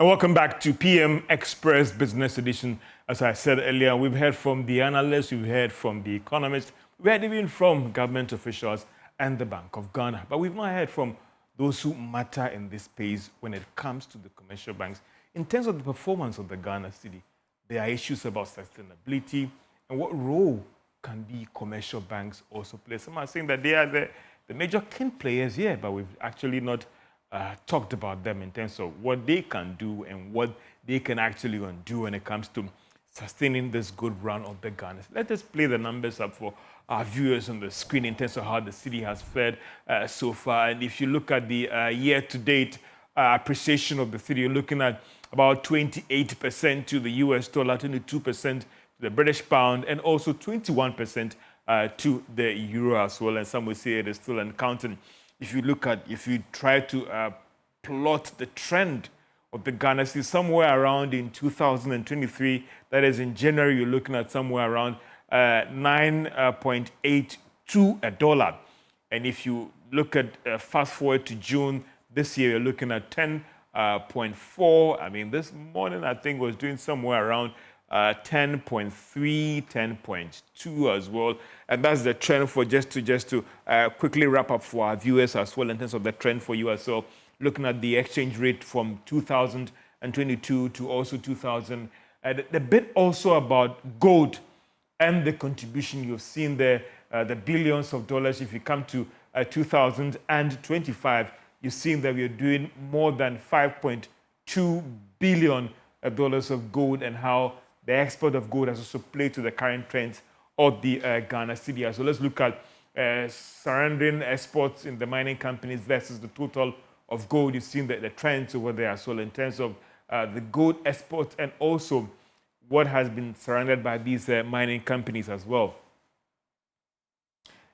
And welcome back to PM Express Business Edition. As I said earlier, we've heard from the analysts, we've heard from the economists, we've heard even from government officials and the Bank of Ghana. But we've not heard from those who matter in this space when it comes to the commercial banks. In terms of the performance of the Ghana Cedi, there are issues about sustainability and what role can the commercial banks also play. Some are saying that they are the major king players here, but we've actually not talked about them in terms of what they can do and what they can actually do when it comes to sustaining this good run of the Ghana. Let us play the numbers up for our viewers on the screen in terms of how the city has fared so far. And if you look at the year-to-date appreciation of the city, you're looking at about 28% to the US dollar, 22% to the British pound, and also 21% to the euro as well. And some will say it is still counting. If you try to plot the trend of the Ghana Cedi somewhere around in 2023, that is in January, you're looking at somewhere around 9.82 a dollar. And if you look at fast forward to June this year, you're looking at 10.4. I mean, this morning I think was doing somewhere around 10.3, 10.2 as well. And that's the trend for just to quickly wrap up for our viewers as well in terms of the trend for you as well. Looking at the exchange rate from 2022 to also 2000. The bit also about gold and the contribution you've seen there, the billions of dollars. If you come to 2025, you've seen that we're doing more than $5.2 billion of gold, and how the export of gold has also played to the current trends of the Ghana Cedi. So let's look at surrounding exports in the mining companies versus the total of gold. You've seen the trends over there as well in terms of the gold exports and also what has been surrounded by these mining companies as well.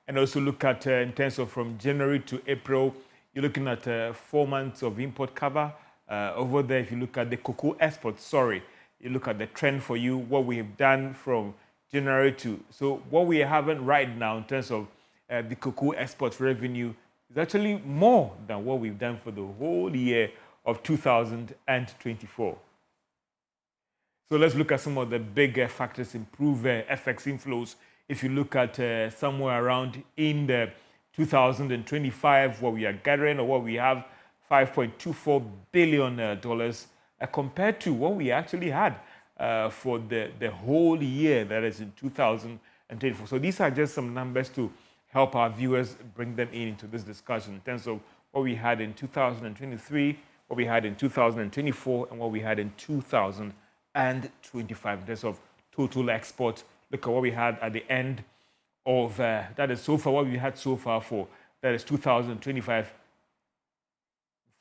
And also look at in terms of from January to April, you're looking at 4 months of import cover. Over there, if you look at the cocoa exports, you look at the trend for you, what we have done from January to, so what we are having right now in terms of the cocoa export revenue is actually more than what we've done for the whole year of 2024. So let's look at some of the big factors improve FX inflows. If you look at somewhere around in the 2025, what we are gathering or what we have, $5.24 billion compared to what we actually had for the whole year, that is in 2024. So these are just some numbers to help our viewers bring them into this discussion in terms of what we had in 2023, what we had in 2024, and what we had in 2025 in terms of total export. Look at what we had at the end of, that is so far, what we had so far for, that is 2025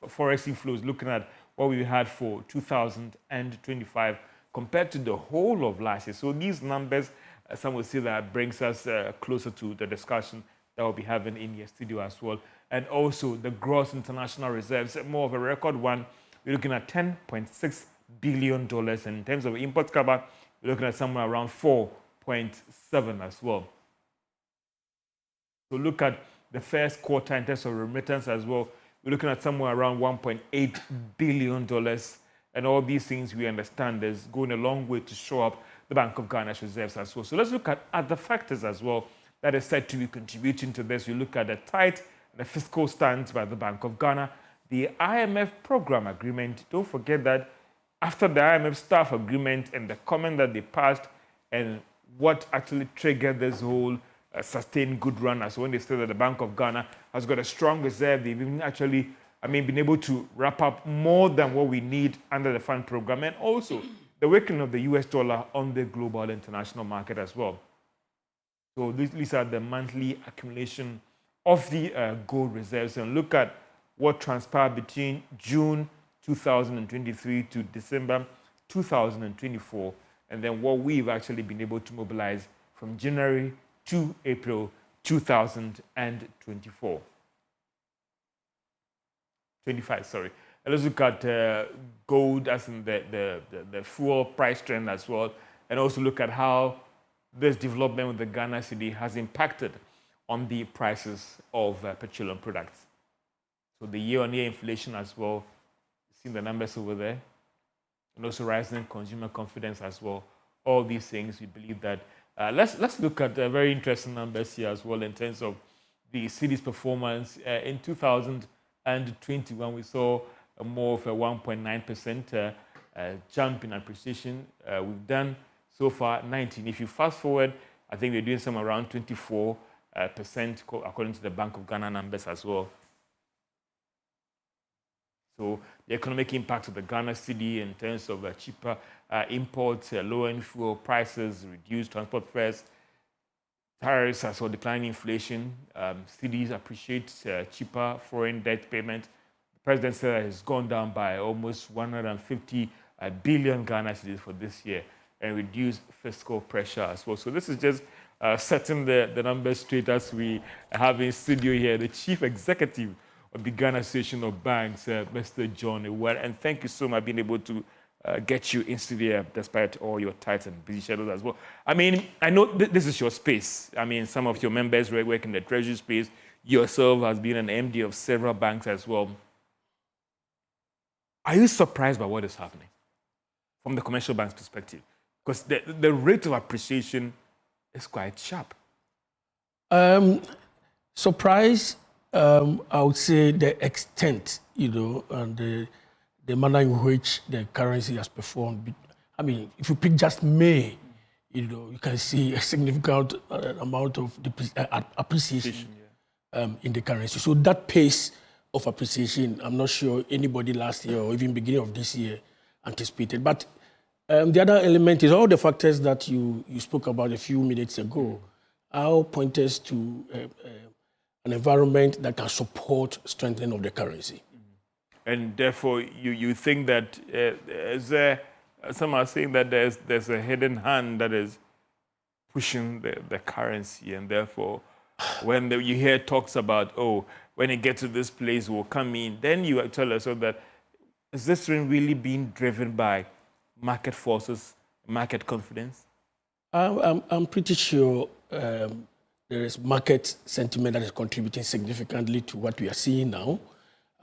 Forex inflows, looking at what we had for 2025 compared to the whole of last year. So these numbers, some will say that brings us closer to the discussion that we'll be having in your studio as well. And also the gross international reserves, more of a record one. We're looking at $10.6 billion. And in terms of import cover, we're looking at somewhere around 4.7 as well. So look at the first quarter in terms of remittance as well. We're looking at somewhere around $1.8 billion. And all these things we understand is going a long way to show up the Bank of Ghana's reserves as well. So let's look at other factors as well that is said to be contributing to this. You look at the tight and the fiscal stance by the Bank of Ghana, the IMF program agreement. Don't forget that after the IMF staff agreement and the comment that they passed and what actually triggered this whole sustained good run, as when they say that the Bank of Ghana has got a strong reserve, they've even actually, been able to wrap up more than what we need under the fund program, and also the weakening of the US dollar on the global international market as well. So these are the monthly accumulation of the gold reserves, and look at what transpired between June 2023 to December 2024, and then what we've actually been able to mobilize from January to April 2024. 25, sorry. And let's look at gold as in the fuel price trend as well, and also look at how this development with the Ghana Cedi has impacted on the prices of petroleum products. So the year-on-year inflation as well, seen the numbers over there. and also rising consumer confidence as well. All these things, we believe that. Let's look at very interesting numbers here as well in terms of the Cedi's performance. In 2021, we saw more of a 1.9% jump in appreciation. We've done so far 19. If you fast forward, I think we're doing some around 24% according to the Bank of Ghana numbers as well. So the economic impact of the Ghana cedi in terms of cheaper imports, lowering fuel prices, reduced transport fares, tariffs as well, declining inflation, cedis appreciate cheaper foreign debt payment. The president said it has gone down by almost 150 billion Ghana cedis for this year and reduced fiscal pressure as well. So this is just setting the numbers straight as we have in studio here, the chief executive of the Ghana Association of Banks, Mr. John Ewell. And thank you so much for being able to get you in studio despite all your tight and busy schedules as well. I mean, I know this is your space. I mean, some of your members work in the treasury space. Yourself has been an MD of several banks as well. Are you surprised by what is happening from the commercial bank's perspective? Because the rate of appreciation is quite sharp. Surprise, I would say the extent, and the manner in which the currency has performed. I mean, if you pick just May, you can see a significant amount of appreciation in the currency. So that pace of appreciation, I'm not sure anybody last year or even beginning of this year anticipated. But the other element is all the factors that you spoke about a few minutes ago. All point us to an environment that can support strengthening of the currency. And therefore, you think that some are saying that there's a hidden hand that is pushing the currency, and therefore, when you hear talks about, when it gets to this place, we'll come in, then you tell us that is this really being driven by market forces, market confidence? I'm pretty sure there is market sentiment that is contributing significantly to what we are seeing now.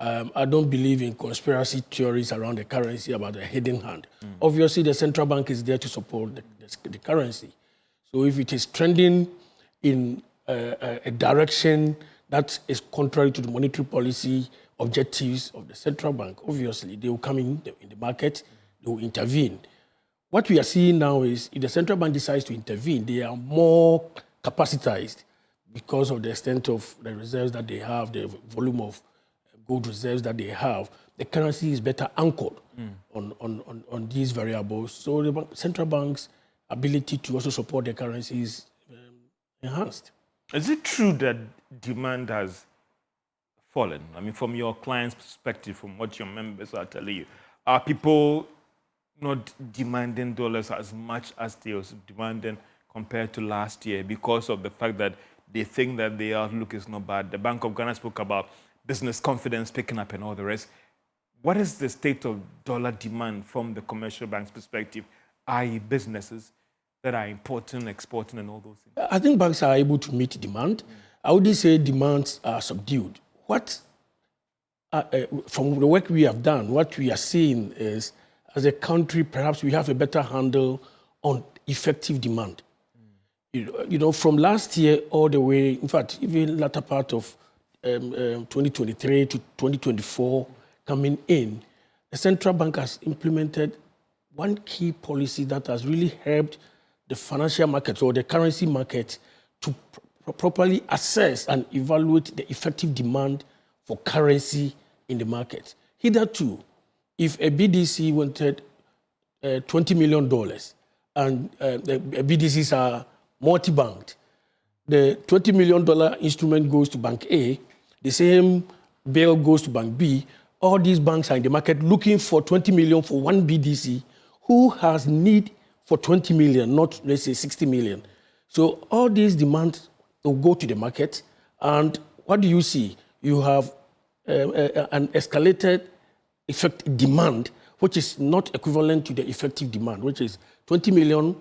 I don't believe in conspiracy theories around the currency about a hidden hand. Obviously, the central bank is there to support the currency. So if it is trending in a direction that is contrary to the monetary policy objectives of the central bank, obviously, they will come in the market, they will intervene. What we are seeing now is if the central bank decides to intervene, they are more capacitized because of the extent of the reserves that they have, the volume of gold reserves that they have. The currency is better anchored on these variables. So the central bank's ability to also support the currency is enhanced. Is it true that demand has fallen? I mean, from your client's perspective, from what your members are telling you, are people not demanding dollars as much as they were demanding compared to last year because of the fact that they think that the outlook is not bad? The Bank of Ghana spoke about business confidence picking up and all the rest. What is the state of dollar demand from the commercial bank's perspective, i.e. businesses that are importing, exporting, and all those things? I think banks are able to meet demand. I wouldn't say demands are subdued. From the work we have done, what we are seeing is, as a country, perhaps we have a better handle on effective demand. From last year all the way, in fact, even latter part of 2023 to 2024 coming in, the central bank has implemented one key policy that has really helped the financial market or the currency market to properly assess and evaluate the effective demand for currency in the market. Hitherto, if a BDC wanted $20 million and the BDCs are multi-banked, the $20 million instrument goes to Bank A, the same bill goes to Bank B. All these banks are in the market looking for 20 million for one BDC who has need for 20 million, not, let's say, 60 million. So all these demands will go to the market. And what do you see? You have an escalated effective demand, which is not equivalent to the effective demand, which is $20 million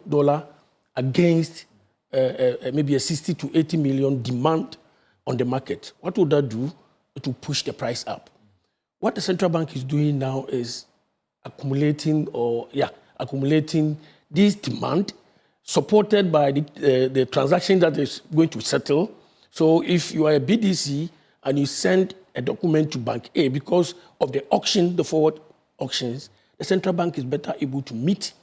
against maybe a 60 to 80 million demand on the market. What would that do? It will push the price up. What the central bank is doing now is accumulating this demand, supported by the transaction that is going to settle. So if you are a BDC and you send a document to Bank A because of the auction, the forward auctions, the central bank is better able to meet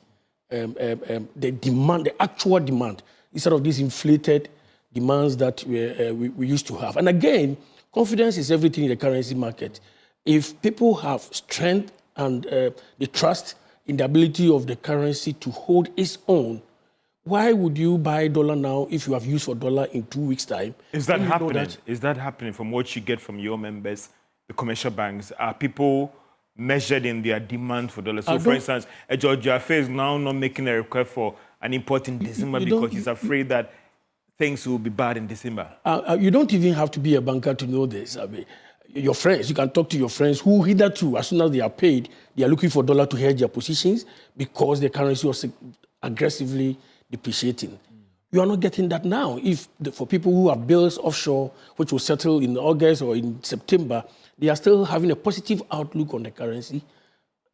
the demand, the actual demand, instead of these inflated demands that we used to have. And again, confidence is everything in the currency market. If people have strength and the trust in the ability of the currency to hold its own, why would you buy dollar now if you have used for dollar in 2 weeks' time? Is that happening? Is that happening from what you get from your members, the commercial banks? Are people measured in their demand for dollars? So, for instance, Geroge Wiafe is now not making a request for an import in December because he's afraid that things will be bad in December. You don't even have to be a banker to know this. I mean, your friends, you can talk to your friends who hitherto, as soon as they are paid, they are looking for dollar to hedge their positions because the currency was aggressively depreciating. You are not getting that now. For people who have bills offshore, which will settle in August or in September, they are still having a positive outlook on the currency.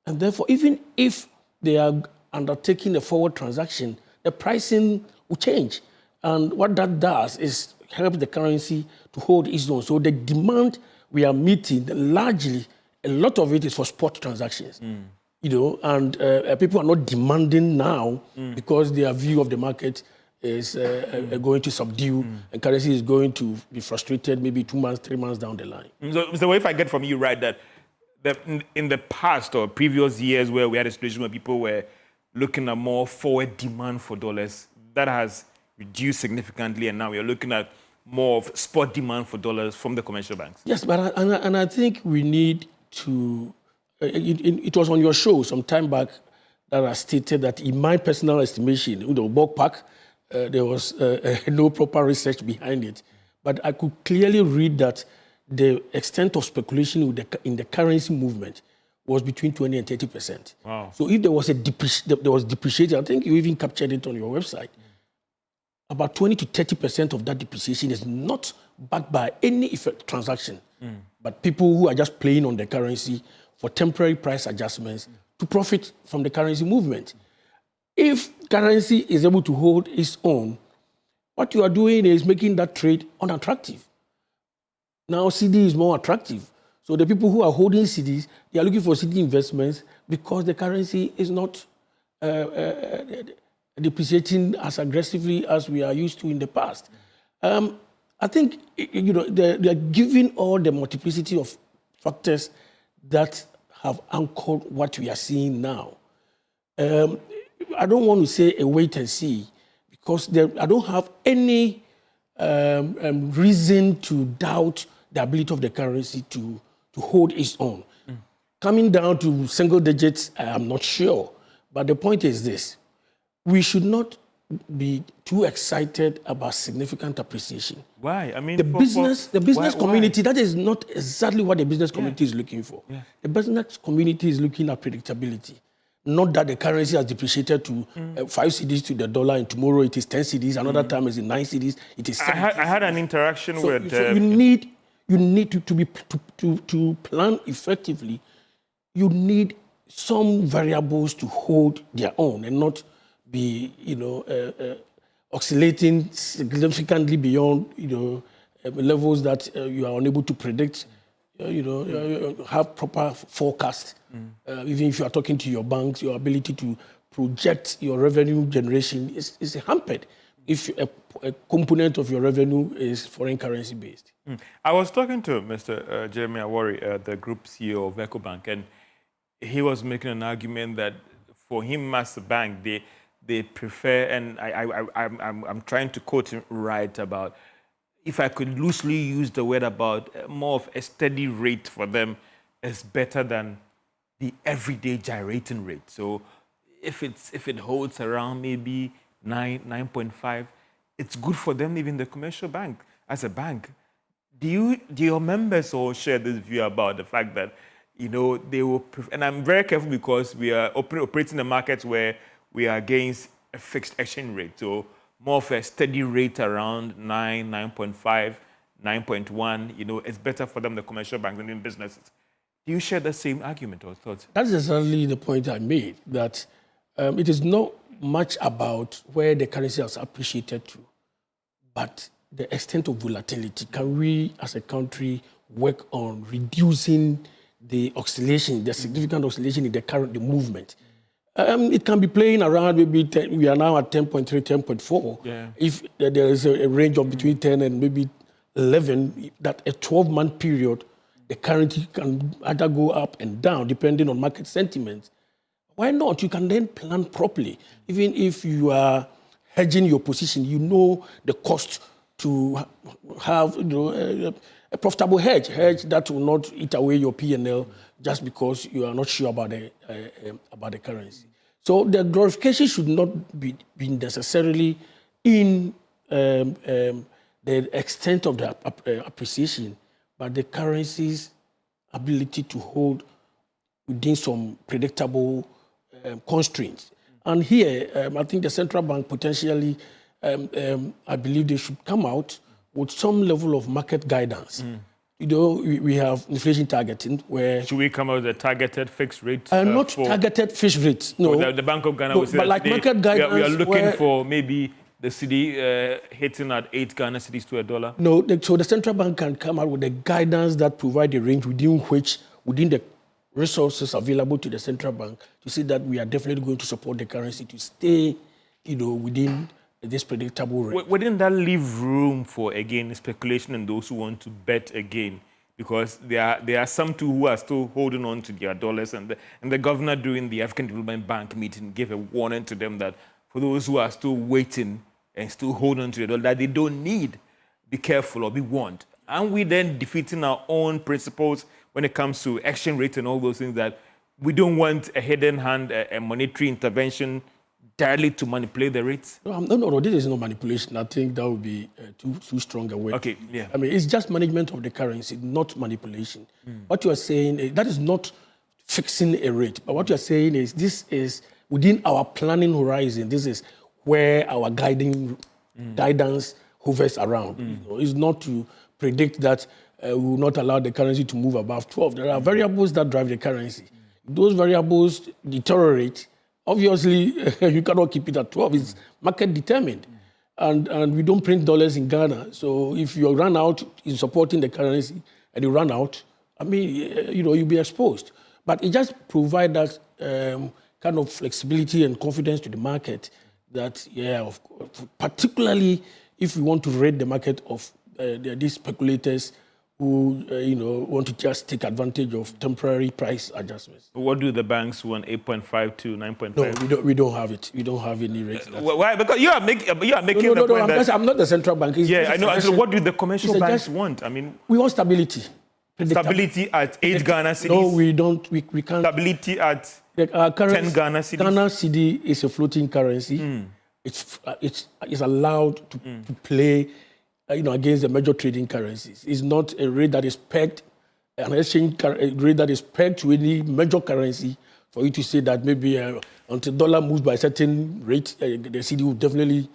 And therefore, even if they are undertaking a forward transaction, the pricing will change. And what that does is help the currency to hold its own. So the demand we are meeting, largely, a lot of it is for spot transactions. And people are not demanding now because their view of the market is going to subdue and currency is going to be frustrated maybe 2 months, 3 months down the line. So if I get from you right that in the past or previous years where we had a situation where people were looking at more forward demand for dollars, that has reduced significantly, and now we are looking at more of spot demand for dollars from the commercial banks. Yes, but I think we need to. It was on your show some time back that I stated that in my personal estimation, ballpark, there was no proper research behind it. But I could clearly read that the extent of speculation in the currency movement was between 20 and 30%. Wow. So if there was depreciation, I think you even captured it on your website. About 20 to 30% of that depreciation is not backed by any effect transaction, but people who are just playing on the currency for temporary price adjustments to profit from the currency movement. If currency is able to hold its own, what you are doing is making that trade unattractive. Now Cedi is more attractive. So the people who are holding Cedis, they are looking for Cedi investments because the currency is not depreciating as aggressively as we are used to in the past. I think they are giving all the multiplicity of factors that have anchored what we are seeing now. I don't want to say a wait and see because I don't have any reason to doubt the ability of the currency to hold its own. Coming down to single digits, I am not sure. But the point is this. We should not be too excited about significant appreciation. Why? I mean, the business community, why? That is not exactly what the business community is looking for. Yeah. The business community is looking at predictability. Not that the currency has depreciated to 5 Cedis to the dollar, and tomorrow it is 10 Cedis, another time it's 9 Cedis, it is 7 I had an interaction with... So you need to plan effectively. You need some variables to hold their own and not be, oscillating significantly beyond, levels that you are unable to predict. Have proper forecast. Even if you are talking to your banks, your ability to project your revenue generation is hampered if a component of your revenue is foreign currency based. I was talking to Mr. Jeremy Awori, the group CEO of EcoBank, and he was making an argument that for him as a bank, they prefer, and I'm trying to quote him right about, if I could loosely use the word about more of a steady rate for them is better than the everyday gyrating rate. So if it holds around maybe 9.5, it's good for them, even the commercial bank as a bank. Do your members all share this view about the fact that they will, and I'm very careful because we are operating in markets where we are against a fixed exchange rate. So more of a steady rate around 9.5, 9.1, it's better for them, the commercial banks and in businesses. Do you share the same argument or thoughts? That's exactly the point I made, that it is not much about where the currency has appreciated to, but the extent of volatility. Can we, as a country, work on reducing the oscillation, the significant oscillation in the movement? It can be playing around, maybe we are now at 10.3, 10.4. Yeah. If there is a range of between 10 and maybe 11, that a 12-month period, the currency can either go up and down depending on market sentiment. Why not? You can then plan properly. Even if you are hedging your position, you know the cost to have a profitable hedge that will not eat away your P&L just because you are not sure about the currency. So the glorification should not be necessarily in the extent of the appreciation, but the currency's ability to hold within some predictable constraints. And here, I think the central bank potentially, I believe they should come out with some level of market guidance. You know, we have inflation targeting where... Should we come out with a targeted fixed rate? Not targeted fixed rates, no. The Bank of Ghana will say but like today, market guidance... We are looking for maybe the Cedi hitting at 8 Ghana cedis to $1. No, so the central bank can come out with a guidance that provide a range within the resources available to the central bank to see that we are definitely going to support the currency to stay, within this predictable rate. Wouldn't that leave room for, again, speculation and those who want to bet again? Because there are some too who are still holding on to their dollars, and the governor during the African Development Bank meeting gave a warning to them that for those who are still waiting and still holding on to the dollar that they don't need, be careful or be warned. And we then defeating our own principles when it comes to exchange rate and all those things, that we don't want a hidden hand, a monetary intervention directly to manipulate the rates? No, this is no manipulation. I think that would be too strong a word. Okay, yeah. I mean, it's just management of the currency, not manipulation. What you are saying, that is not fixing a rate. But what you are saying is, this is within our planning horizon. This is where our guidance hovers around. It's not to predict that we will not allow the currency to move above 12. There are variables that drive the currency. Those variables deteriorate. Obviously, you cannot keep it at 12. It's market determined. And we don't print dollars in Ghana. So if you run out in supporting the currency and you run out, I mean, you'll be exposed. But it just provides that kind of flexibility and confidence to the market that, of course, particularly if we want to rid the market of these speculators who want to just take advantage of temporary price adjustments. What do the banks want? 8.5 to 9.5? No, we don't have it. We don't have any rates. Why? Because you are making the point that I'm not the central bank. I know. So what do the commercial banks want? I mean, we want stability. Stability at 8 Ghana cedis? No, we don't. We can't. Stability at 10 Ghana cedis? Ghana cedi is a floating currency. It's allowed to play against the major trading currencies. It's not a rate that is pegged, an exchange rate that is pegged to any major currency for you to say that maybe until dollar moves by a certain rate, the cedi will definitely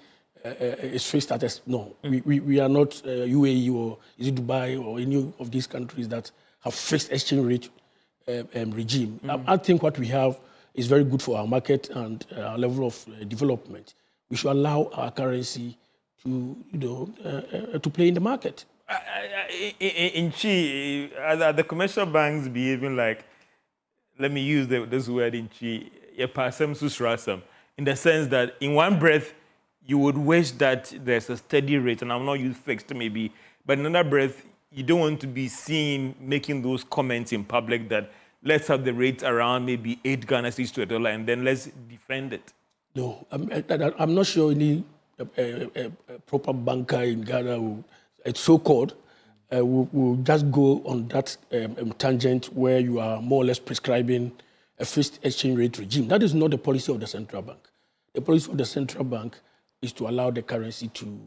is fixed at no. We are not UAE or is it Dubai or any of these countries that have fixed exchange rate regime. I think what we have is very good for our market and our level of development. We should allow our currency to play in the market. In Chi, are the commercial banks behaving like, let me use this word in Chi, in the sense that in one breath, you would wish that there's a steady rate, and I'm not using fixed maybe, but in another breath, you don't want to be seen making those comments in public that let's have the rate around maybe 8 Ghana cedis to $1 and then let's defend it. No, I'm not sure any a proper banker in Ghana, it's so-called, will just go on that tangent where you are more or less prescribing a fixed exchange rate regime. That is not the policy of the central bank. The policy of the central bank is to allow the currency to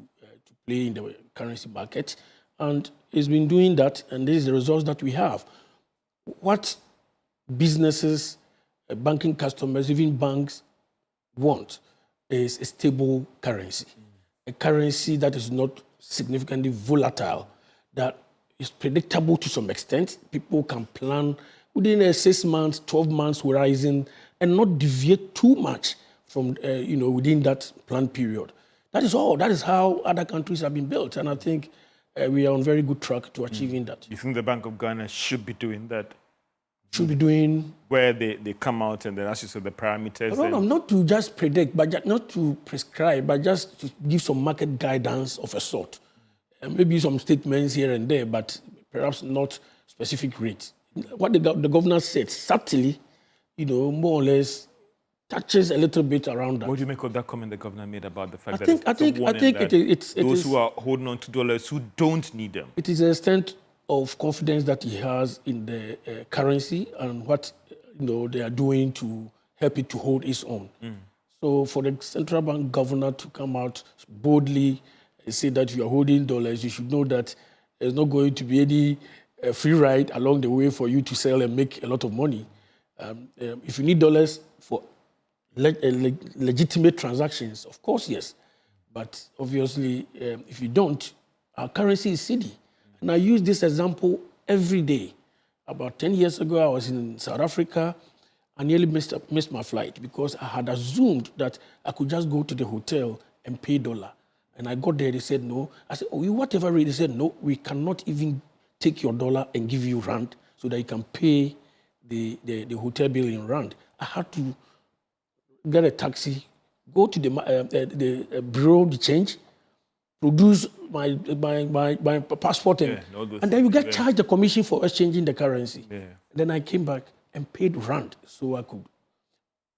play in the currency market, and it's been doing that, and this is the results that we have. What businesses, banking customers, even banks want is a stable currency, a currency that is not significantly volatile, that is predictable to some extent. People can plan within a 6 months, 12 months horizon, and not deviate too much from, within that planned period. That is all. That is how other countries have been built. And I think we are on very good track to achieving that. You think the Bank of Ghana should be doing that? Should be doing... Where they come out and then, as you said, the parameters... No, not to just predict, but not to prescribe, but just to give some market guidance of a sort. Maybe some statements here and there, but perhaps not specific rates. What the governor said subtly, more or less touches a little bit around that. What do you make of that comment the governor made about the fact I think those who are holding on to dollars who don't need them? It is an extent of confidence that he has in the currency and what they are doing to help it to hold its own. So for the central bank governor to come out boldly and say that you are holding dollars, you should know that there's not going to be any free ride along the way for you to sell and make a lot of money. If you need dollars for legitimate transactions, of course, yes. But obviously, if you don't, our currency is Cedi. And I use this example every day. About 10 years ago, I was in South Africa. I nearly missed my flight because I had assumed that I could just go to the hotel and pay dollar. And I got there, they said no. I said, oh, whatever rate? They said, no, we cannot even take your dollar and give you rand so that you can pay the hotel bill in rand. I had to get a taxi, go to the bureau de change, produce my passport, and then you get charged the commission for exchanging the currency. Yeah. Then I came back and paid rand so I could.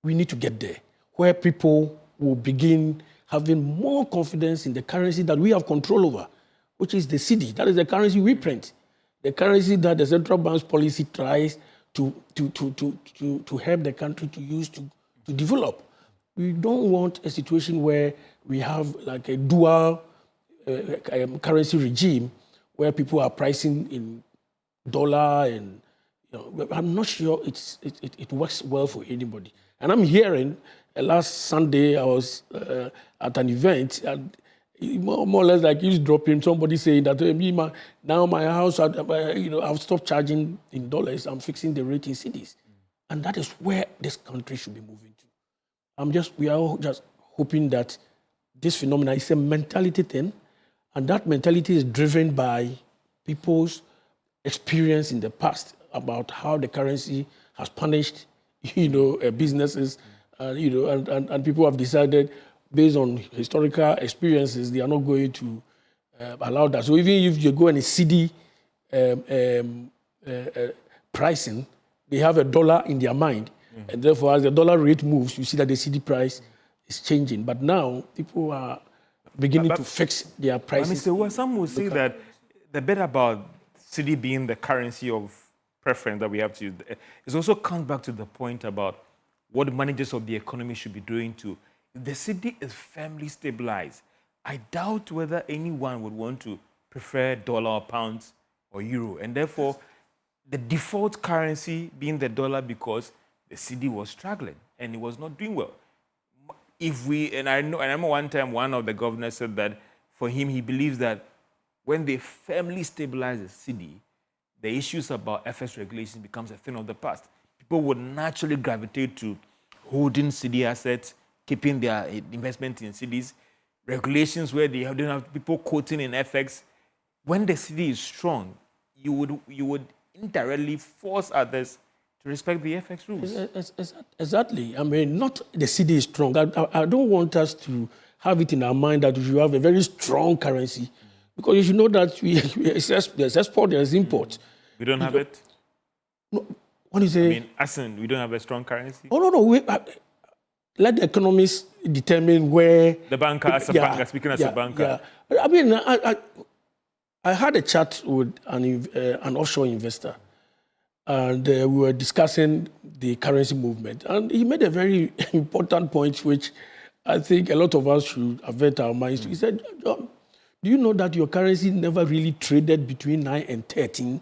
We need to get there where people will begin having more confidence in the currency that we have control over, which is the Cedi. That is the currency we print, the currency that the central bank's policy tries to help the country to use to develop. We don't want a situation where we have like a dual currency regime where people are pricing in dollar and I'm not sure it works well for anybody. And I'm hearing last Sunday I was at an event and more or less like eavesdropping, somebody saying that now my house, I've stopped charging in dollars, I'm fixing the rate in Cedis. And that is where this country should be moving to. We are all just hoping that this phenomenon is a mentality thing, and that mentality is driven by people's experience in the past about how the currency has punished, businesses, and people have decided based on historical experiences they are not going to allow that. So even if you go and Cedi pricing, they have a dollar in their mind. And therefore, as the dollar rate moves, you see that the Cedi price is changing. But now, people are beginning to fix their prices. Some will say that the bit about Cedi being the currency of preference that we have to use, it also comes back to the point about what managers of the economy should be doing to. If the Cedi is firmly stabilized, I doubt whether anyone would want to prefer dollar or pounds or euro. And therefore, the default currency being the dollar because the Cedi was struggling and it was not doing well. I remember one time one of the governors said that for him, he believes that when they firmly stabilize the Cedi, the issues about FX regulation becomes a thing of the past. People would naturally gravitate to holding Cedi assets, keeping their investment in Cedis, regulations where they don't have people quoting in FX. When the Cedi is strong, you would indirectly force others to respect the FX rules. Exactly. I mean, not the Cedi is strong. I don't want us to have it in our mind that we should have a very strong currency, because you should know that there's export, there's import. We don't have it? No, what do you say? I mean, we don't have a strong currency? Oh, no. Let the economists determine where... The banker, as a banker, speaking as a banker. Yeah. I mean, I had a chat with an offshore investor, and we were discussing the currency movement. And he made a very important point, which I think a lot of us should avert our minds to. He said, John, do you know that your currency never really traded between 9 and 13?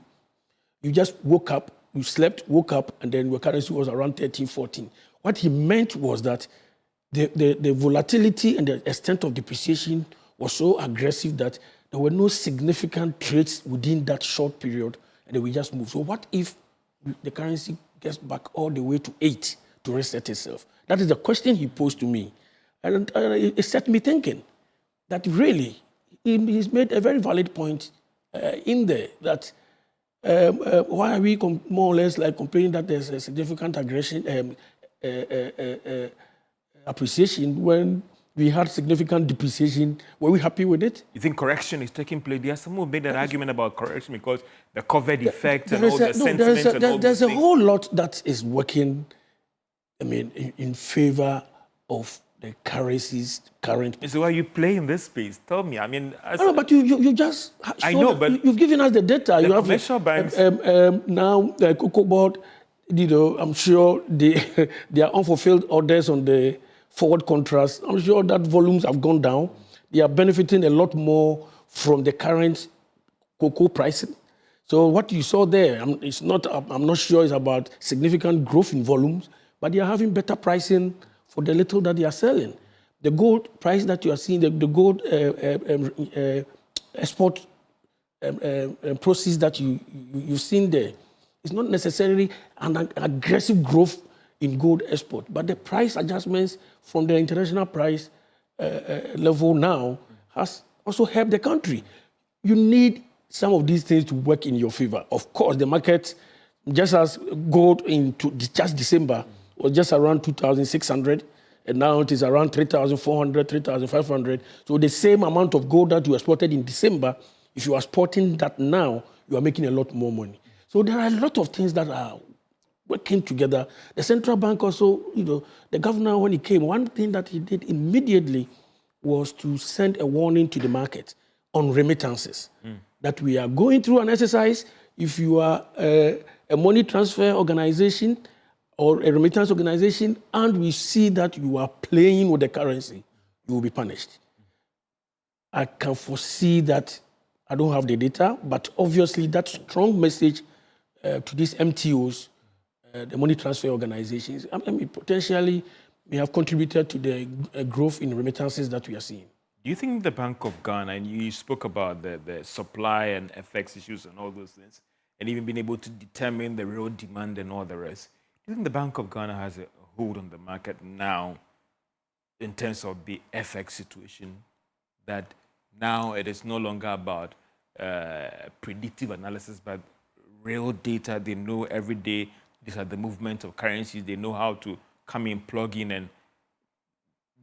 You just woke up, you slept, woke up, and then your currency was around 13, 14. What he meant was that the volatility and the extent of depreciation was so aggressive that there were no significant trades within that short period, and then we just moved. So what if the currency gets back all the way to 8 to reset itself? That is the question he posed to me. And it set me thinking that really, he's made a very valid point in there that why are we more or less like complaining that there's a significant aggression, appreciation when we had significant depreciation? Were we happy with it? You think correction is taking place? There are some who made an argument about correction because the COVID effect and all the sentiments and all there's those a things. whole lot that is working, I mean, in favor of the currency's current. So why are you playing this space? Tell me. I mean, No, but you just. I know, but you've given us the data. You have commercial banks now the Cocoa Board. You know, I'm sure there are unfulfilled orders on the forward contracts. I'm sure that volumes have gone down. They are benefiting a lot more from the current cocoa pricing. So what you saw there, it's not. I'm not sure it's about significant growth in volumes, but they are having better pricing for the little that they are selling. The gold price that you are seeing, the gold export process that you've seen there, it's not necessarily an aggressive growth in gold export, but the price adjustments from the international price level now has also helped the country. You need some of these things to work in your favor. Of course, the market, just as gold in just December was just around 2,600, and now it is around 3,400, 3,500. So the same amount of gold that you exported in December, if you are exporting that now, you are making a lot more money. So there are a lot of things that are working together. The central bank also, the governor, when he came, one thing that he did immediately was to send a warning to the market on remittances, that we are going through an exercise. If you are a money transfer organization or a remittance organization, and we see that you are playing with the currency, you will be punished. I can foresee that. I don't have the data, but obviously that strong message to these MTOs, the money transfer organizations, potentially may have contributed to the growth in remittances that we are seeing. Do you think the Bank of Ghana, and you spoke about the supply and FX issues and all those things, and even being able to determine the real demand and all the rest, do you think the Bank of Ghana has a hold on the market now in terms of the FX situation, that now it is no longer about predictive analysis, but real data? They know every day these are the movement of currencies. They know how to come in, plug in, and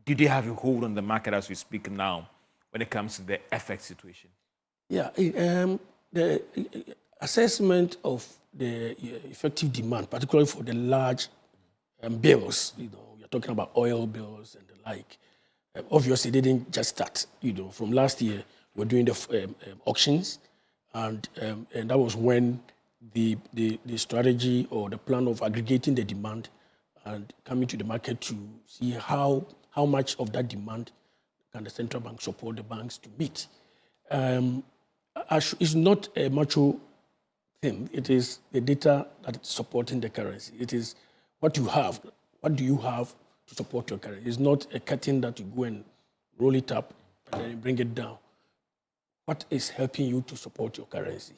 do they have a hold on the market as we speak now when it comes to the FX situation? Yeah, the assessment of the effective demand, particularly for the large bills, you're talking about oil bills and the like. Obviously, they didn't just start. From last year, we're doing the auctions, and that was when the strategy or the plan of aggregating the demand and coming to the market to see how much of that demand can the central bank support the banks to meet. It's not a macho thing. It is the data that is supporting the currency. It is what you have. What do you have to support your currency? It's not a curtain that you go and roll it up and then you bring it down. What is helping you to support your currency?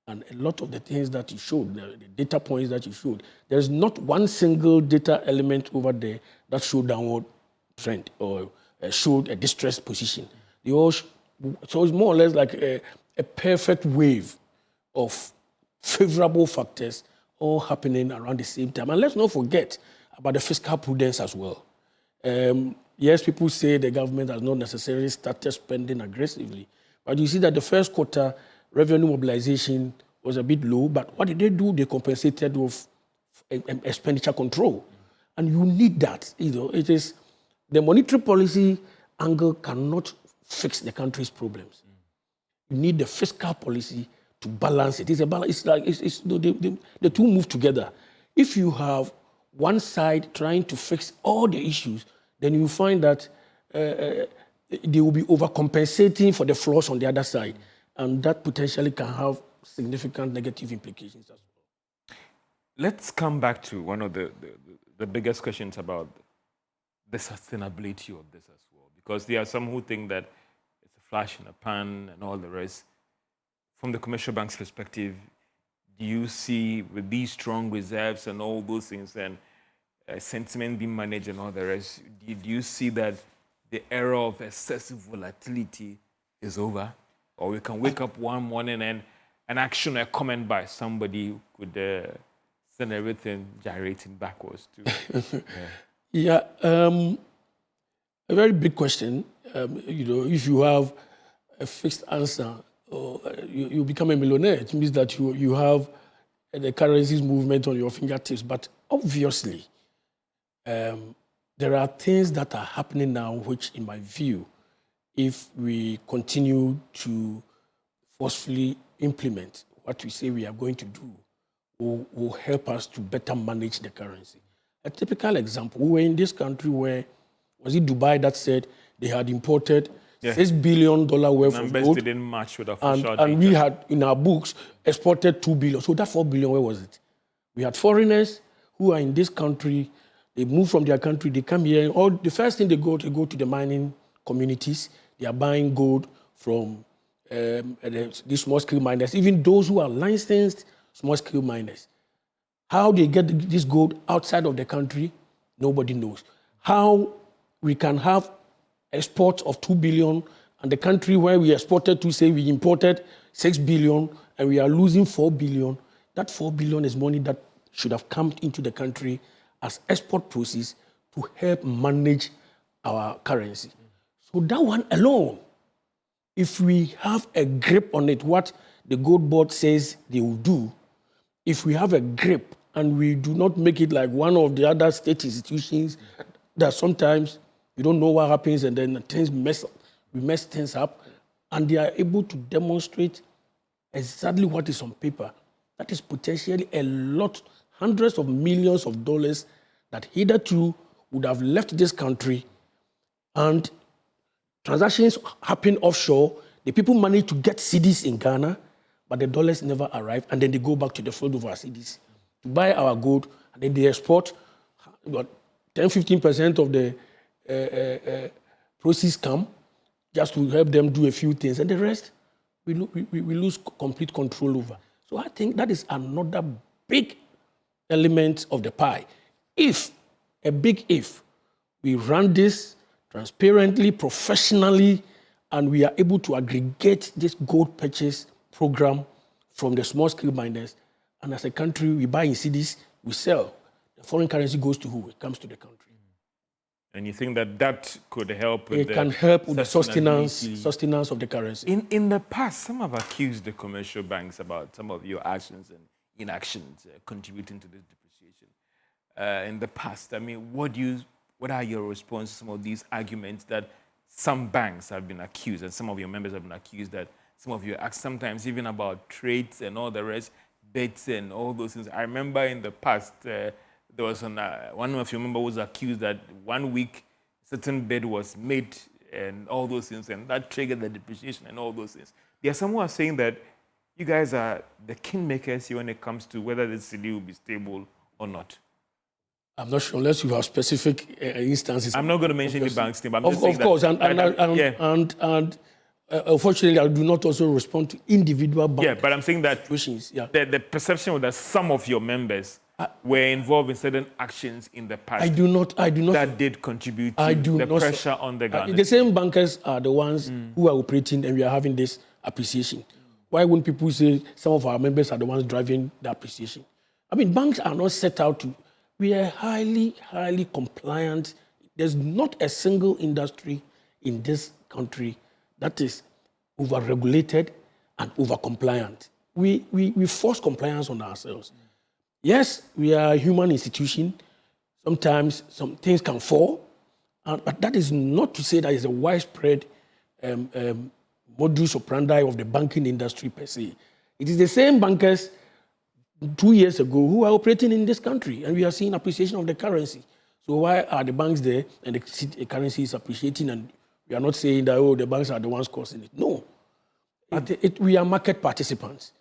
And a lot of the things that you showed, the data points that you showed, there's not one single data element over there that showed downward trend or showed a distressed position. They all so it's more or less like a perfect wave of favorable factors all happening around the same time. And let's not forget about the fiscal prudence as well. Yes, people say the government has not necessarily started spending aggressively, but you see that the first quarter revenue mobilization was a bit low, but what did they do? They compensated with expenditure control. And you need that. It is the monetary policy angle cannot fix the country's problems. You need the fiscal policy to balance it. It's a balance. It's like the two move together. If you have one side trying to fix all the issues, then you find that they will be overcompensating for the flaws on the other side, and that potentially can have significant negative implications as well. Let's come back to one of the biggest questions about the sustainability of this as well, because there are some who think that it's a flash in the pan and all the rest. From the commercial bank's perspective, do you see with these strong reserves and all those things and sentiment being managed and all the rest, do you see that the era of excessive volatility is over? Or we can wake up one morning and an action, a comment by somebody could send everything gyrating backwards too? Yeah, a very big question. If you have a fixed answer, or you become a millionaire, it means that you have the currencies movement on your fingertips. But obviously, there are things that are happening now, which, in my view, if we continue to forcefully implement what we say we are going to do, will help us to better manage the currency. A typical example, we were in this country where, was it Dubai that said they had imported $6 billion worth of gold? Didn't match with official and we had, in our books, exported $2 billion. So that $4 billion, where was it? We had foreigners who are in this country, they move from their country, they come here, or the first thing they go to the mining communities, they are buying gold from these small-scale miners, even those who are licensed small-scale miners. How they get this gold outside of the country, nobody knows. How we can have exports of 2 billion and the country where we exported to say we imported 6 billion and we are losing 4 billion, that 4 billion is money that should have come into the country as export proceeds to help manage our currency. So that one alone, if we have a grip on it, what the gold board says they will do, if we have a grip and we do not make it like one of the other state institutions that sometimes you don't know what happens and then things we mess things up, and they are able to demonstrate exactly what is on paper, that is potentially a lot, hundreds of millions of dollars that hitherto would have left this country, and transactions happen offshore. The people manage to get Cedis in Ghana, but the dollars never arrive, and then they go back to the field of our Cedis to buy our gold, and then they export about 10-15% of the proceeds come just to help them do a few things, and the rest we lose complete control over. So I think that is another big element of the pie. If, a big if, we run this transparently, professionally, and we are able to aggregate this gold purchase program from the small-scale miners, and as a country, we buy in Cedis, we sell. The foreign currency goes to who? It comes to the country. And you think that that could help with it can help with the sustenance of the currency. In the past, some have accused the commercial banks about some of your actions and inactions contributing to this depreciation. In the past, I mean, what are your responses to some of these arguments that some banks have been accused and some of your members have been accused that some of your acts, sometimes even about trades and all the rest, bets and all those things. I remember in the past, there was one of your members was accused that 1 week certain bid was made and all those things, and that triggered the depreciation and all those things. There are some who are saying that you guys are the kingmakers when it comes to whether the Cedi will be stable or not. I'm not sure unless you have specific instances. I'm not going to mention the bank's name. Of course, and unfortunately, I do not also respond to individual bank. Yeah, but I'm saying that situations. Yeah. The perception was that some of your members were involved in certain actions in the past. I do not. That did contribute to the pressure on the government. The same bankers are the ones who are operating, and we are having this appreciation. Why wouldn't people say some of our members are the ones driving the appreciation? I mean, banks are not set out to. We are highly, highly compliant. There's not a single industry in this country that is over-regulated and over-compliant. We force compliance on ourselves. Yes, we are a human institution. Sometimes some things can fall, but that is not to say that it's a widespread modus operandi of the banking industry per se. It is the same bankers 2 years ago who are operating in this country, and we are seeing appreciation of the currency. So why are the banks there and the currency is appreciating, and we are not saying that, oh, the banks are the ones causing it? No. We are market participants.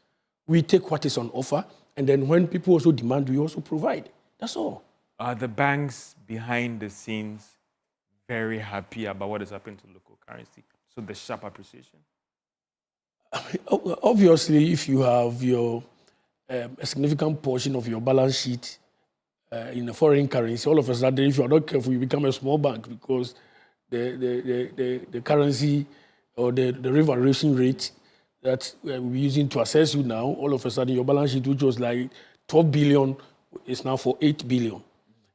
We take what is on offer, and then when people also demand, we also provide. That's all. Are the banks behind the scenes very happy about what is happening to local currency? So the sharp appreciation? Obviously, if you have your a significant portion of your balance sheet in a foreign currency, all of a sudden, if you are not careful, you become a small bank because the currency or the revaluation rate that we're using to assess you now, all of a sudden your balance sheet, which was like 12 billion, is now for 8 billion.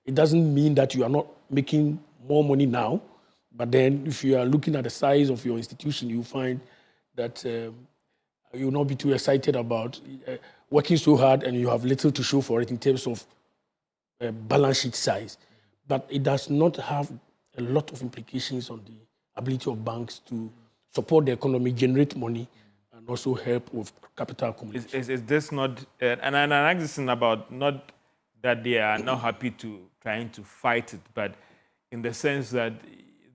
It doesn't mean that you are not making more money now, but then if you are looking at the size of your institution, you find that you will not be too excited about working so hard and you have little to show for it in terms of balance sheet size. But it does not have a lot of implications on the ability of banks to support the economy, generate money, and also help with capital accumulation. Is this not, and I'm asking about not that they are not happy to trying to fight it, but in the sense that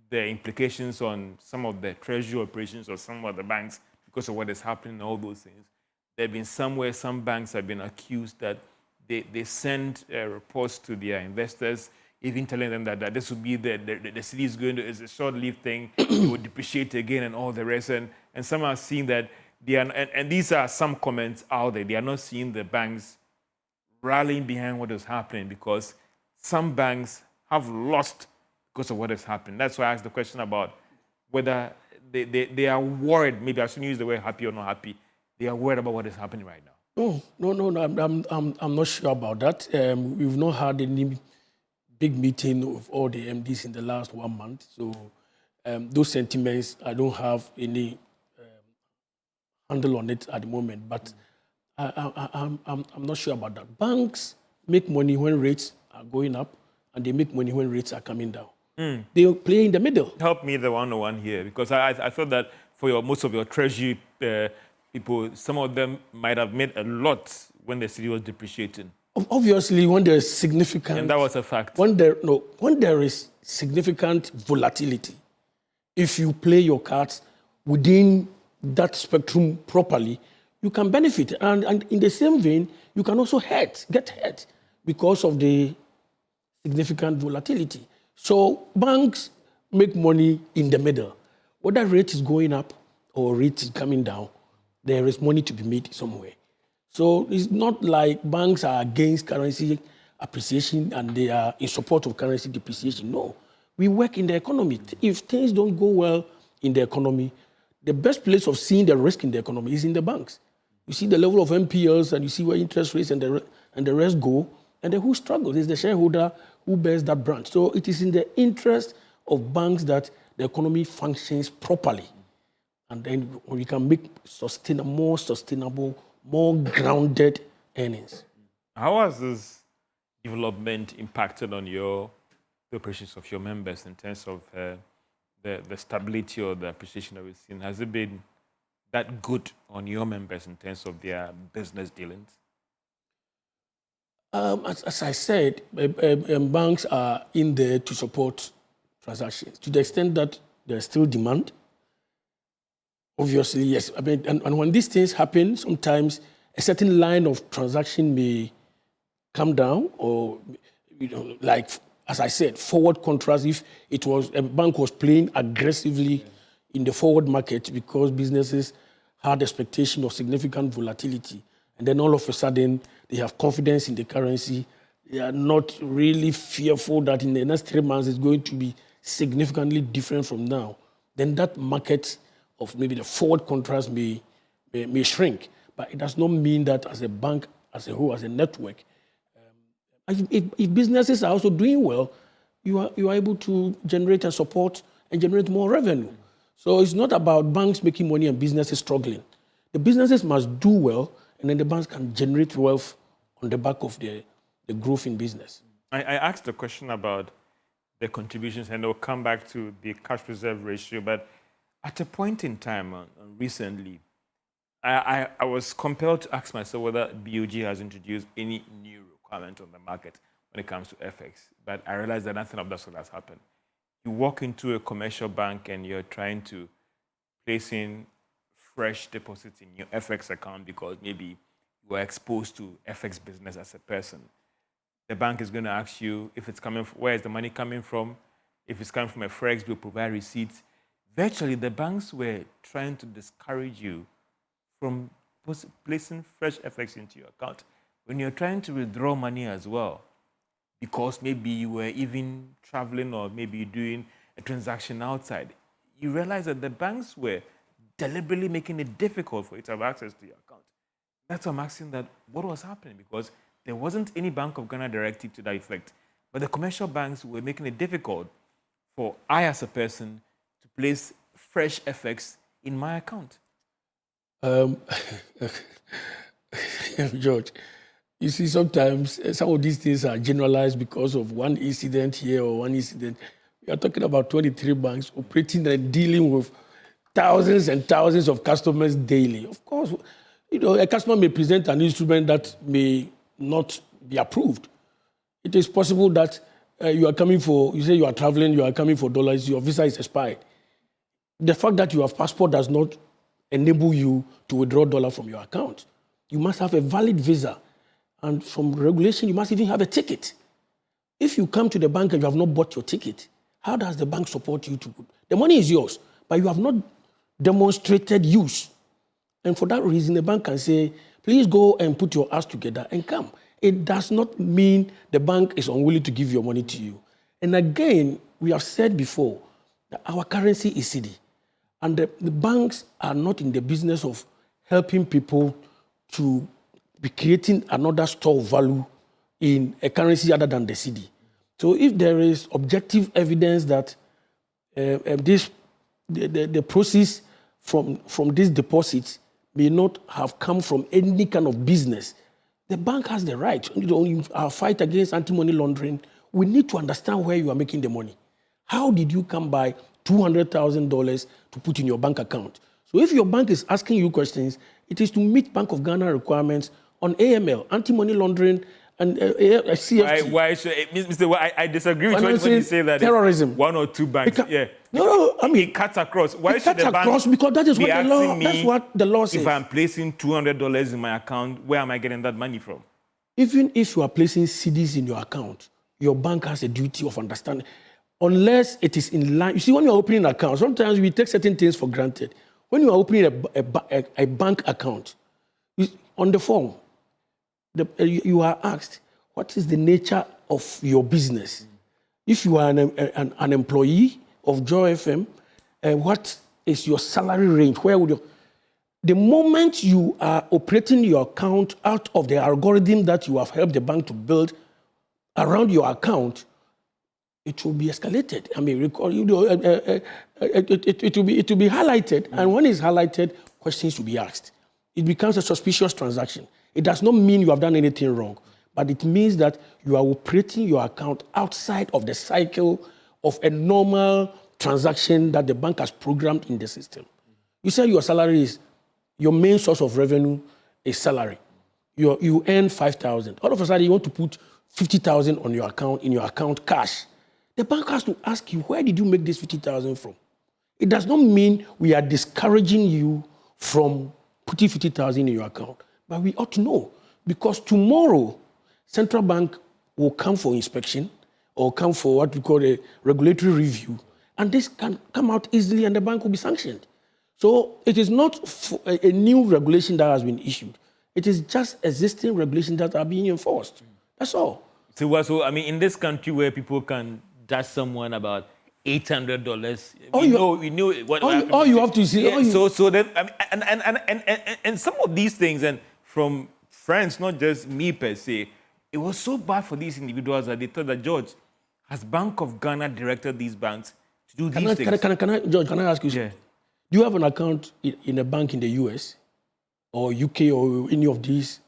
the implications on some of the treasury operations or some of the banks because of what is happening and all those things. There have been somewhere some banks have been accused that they send reports to their investors, even telling them that this will be the Cedi is going to, it's a short-lived thing, it will depreciate again and all the rest. And some are seeing that they are, and these are some comments out there, they are not seeing the banks rallying behind what is happening because some banks have lost because of what has happened. That's why I asked the question about whether they are worried. Maybe I shouldn't use the word happy or not happy. They are worried about what is happening right now. No. I'm not sure about that. We've not had any big meeting with all the MDs in the last 1 month. So those sentiments, I don't have any handle on it at the moment. But I'm not sure about that. Banks make money when rates are going up, and they make money when rates are coming down. They play in the middle. Help me the 101 here, because I thought that for most of your treasury people, some of them might have made a lot when the city was depreciating. Obviously, when there is significant... And that was a fact. When there is significant volatility, if you play your cards within that spectrum properly, you can benefit. And in the same vein, you can also get hurt because of the significant volatility. So banks make money in the middle. Whether rate is going up or rate is coming down, there is money to be made somewhere. So it's not like banks are against currency appreciation and they are in support of currency depreciation. No, we work in the economy. If things don't go well in the economy, the best place of seeing the risk in the economy is in the banks. You see the level of NPLs and you see where interest rates and the rest go, and then who struggles is the shareholder who bears that branch. So it is in the interest of banks that the economy functions properly. And then we can make more sustainable, more grounded earnings. How has this development impacted on the operations of your members in terms of the stability or the appreciation that we've seen? Has it been that good on your members in terms of their business dealings? As I said, banks are in there to support transactions. To the extent that there's still demand, obviously, yes. I mean, and when these things happen, sometimes a certain line of transaction may come down, or like as I said, forward contracts. If it was a bank was playing aggressively in the forward market because businesses had expectation of significant volatility, and then all of a sudden they have confidence in the currency. They are not really fearful that in the next 3 months it's going to be significantly different from now. Then that market of maybe the forward contracts may shrink. But it does not mean that as a bank, as a whole, as a network, if businesses are also doing well, you are able to generate and support and generate more revenue. So it's not about banks making money and businesses struggling. The businesses must do well, and then the banks can generate wealth on the back of the growth in business. I asked a question about the contributions, and I'll come back to the cash reserve ratio. But at a point in time recently, I was compelled to ask myself whether BOG has introduced any new requirement on the market when it comes to FX. But I realized that nothing of that sort has happened. You walk into a commercial bank and you're trying to place in fresh deposits in your FX account because maybe you are exposed to FX business as a person. The bank is going to ask you if it's coming from, where is the money coming from? If it's coming from a Forex, we'll provide receipts. Virtually, the banks were trying to discourage you from placing fresh FX into your account, when you're trying to withdraw money as well, because maybe you were even traveling or maybe doing a transaction outside, you realize that the banks were deliberately making it difficult for you to have access to your account. That's why I'm asking that what was happening, because there wasn't any Bank of Ghana directive to that effect. But the commercial banks were making it difficult for I, as a person, to place fresh FX in my account. George, you see, sometimes some of these things are generalized because of one incident here or one incident. We are talking about 23 banks operating and dealing with thousands and thousands of customers daily. Of course, a customer may present an instrument that may not be approved. It is possible that you say you are traveling, you are coming for dollars, your visa is expired. The fact that you have passport does not enable you to withdraw dollar from your account. You must have a valid visa. And from regulation, you must even have a ticket. If you come to the bank and you have not bought your ticket, how does the bank support you to put? The money is yours, but you have not demonstrated use. And for that reason, the bank can say, please go and put your ass together and come. It does not mean the bank is unwilling to give your money to you. And again, we have said before that our currency is Cedi. And the banks are not in the business of helping people to be creating another store of value in a currency other than the Cedi. So if there is objective evidence that the proceeds from these deposits may not have come from any kind of business, the bank has the right. In our fight against anti-money laundering, we need to understand where you are making the money. How did you come by $200,000 to put in your bank account? So if your bank is asking you questions, it is to meet Bank of Ghana requirements on AML, anti-money laundering, and CFT. Why should Mr. I disagree with when you say that terrorism. One or two banks. No, I mean it cuts across. Why it should cuts the bank across because that is what the law. me That's what the law says. If I'm placing $200 in my account, where am I getting that money from? Even if you are placing CDs in your account, your bank has a duty of understanding, unless it is in line. You see, when you are opening an account, sometimes we take certain things for granted. When you are opening a bank account, on the form, you are asked, what is the nature of your business? If you are an employee of Joy FM, what is your salary range? Where would you? The moment you are operating your account out of the algorithm that you have helped the bank to build around your account, it will be escalated. I mean, it will be highlighted, and when it's highlighted, questions will be asked. It becomes a suspicious transaction. It does not mean you have done anything wrong, but it means that you are operating your account outside of the cycle of a normal transaction that the bank has programmed in the system. You say your salary is, your main source of revenue is salary. You earn 5,000. All of a sudden, you want to put 50,000 on your account, in your account cash. The bank has to ask you, where did you make this 50,000 from? It does not mean we are discouraging you from putting 50,000 in your account, but we ought to know, because tomorrow, central bank will come for inspection or come for what we call a regulatory review, and this can come out easily and the bank will be sanctioned. So it is not a new regulation that has been issued. It is just existing regulations that are being enforced. That's all. So I mean, in this country where people can dash someone about $800, we know what. All you have to see. Yeah, so then, I mean, and some of these things, and from friends, not just me per se, it was so bad for these individuals that they thought that, George, has Bank of Ghana directed these banks to do these things? George, can I ask you something? Yeah. Do you have an account in a bank in the US or UK or any of these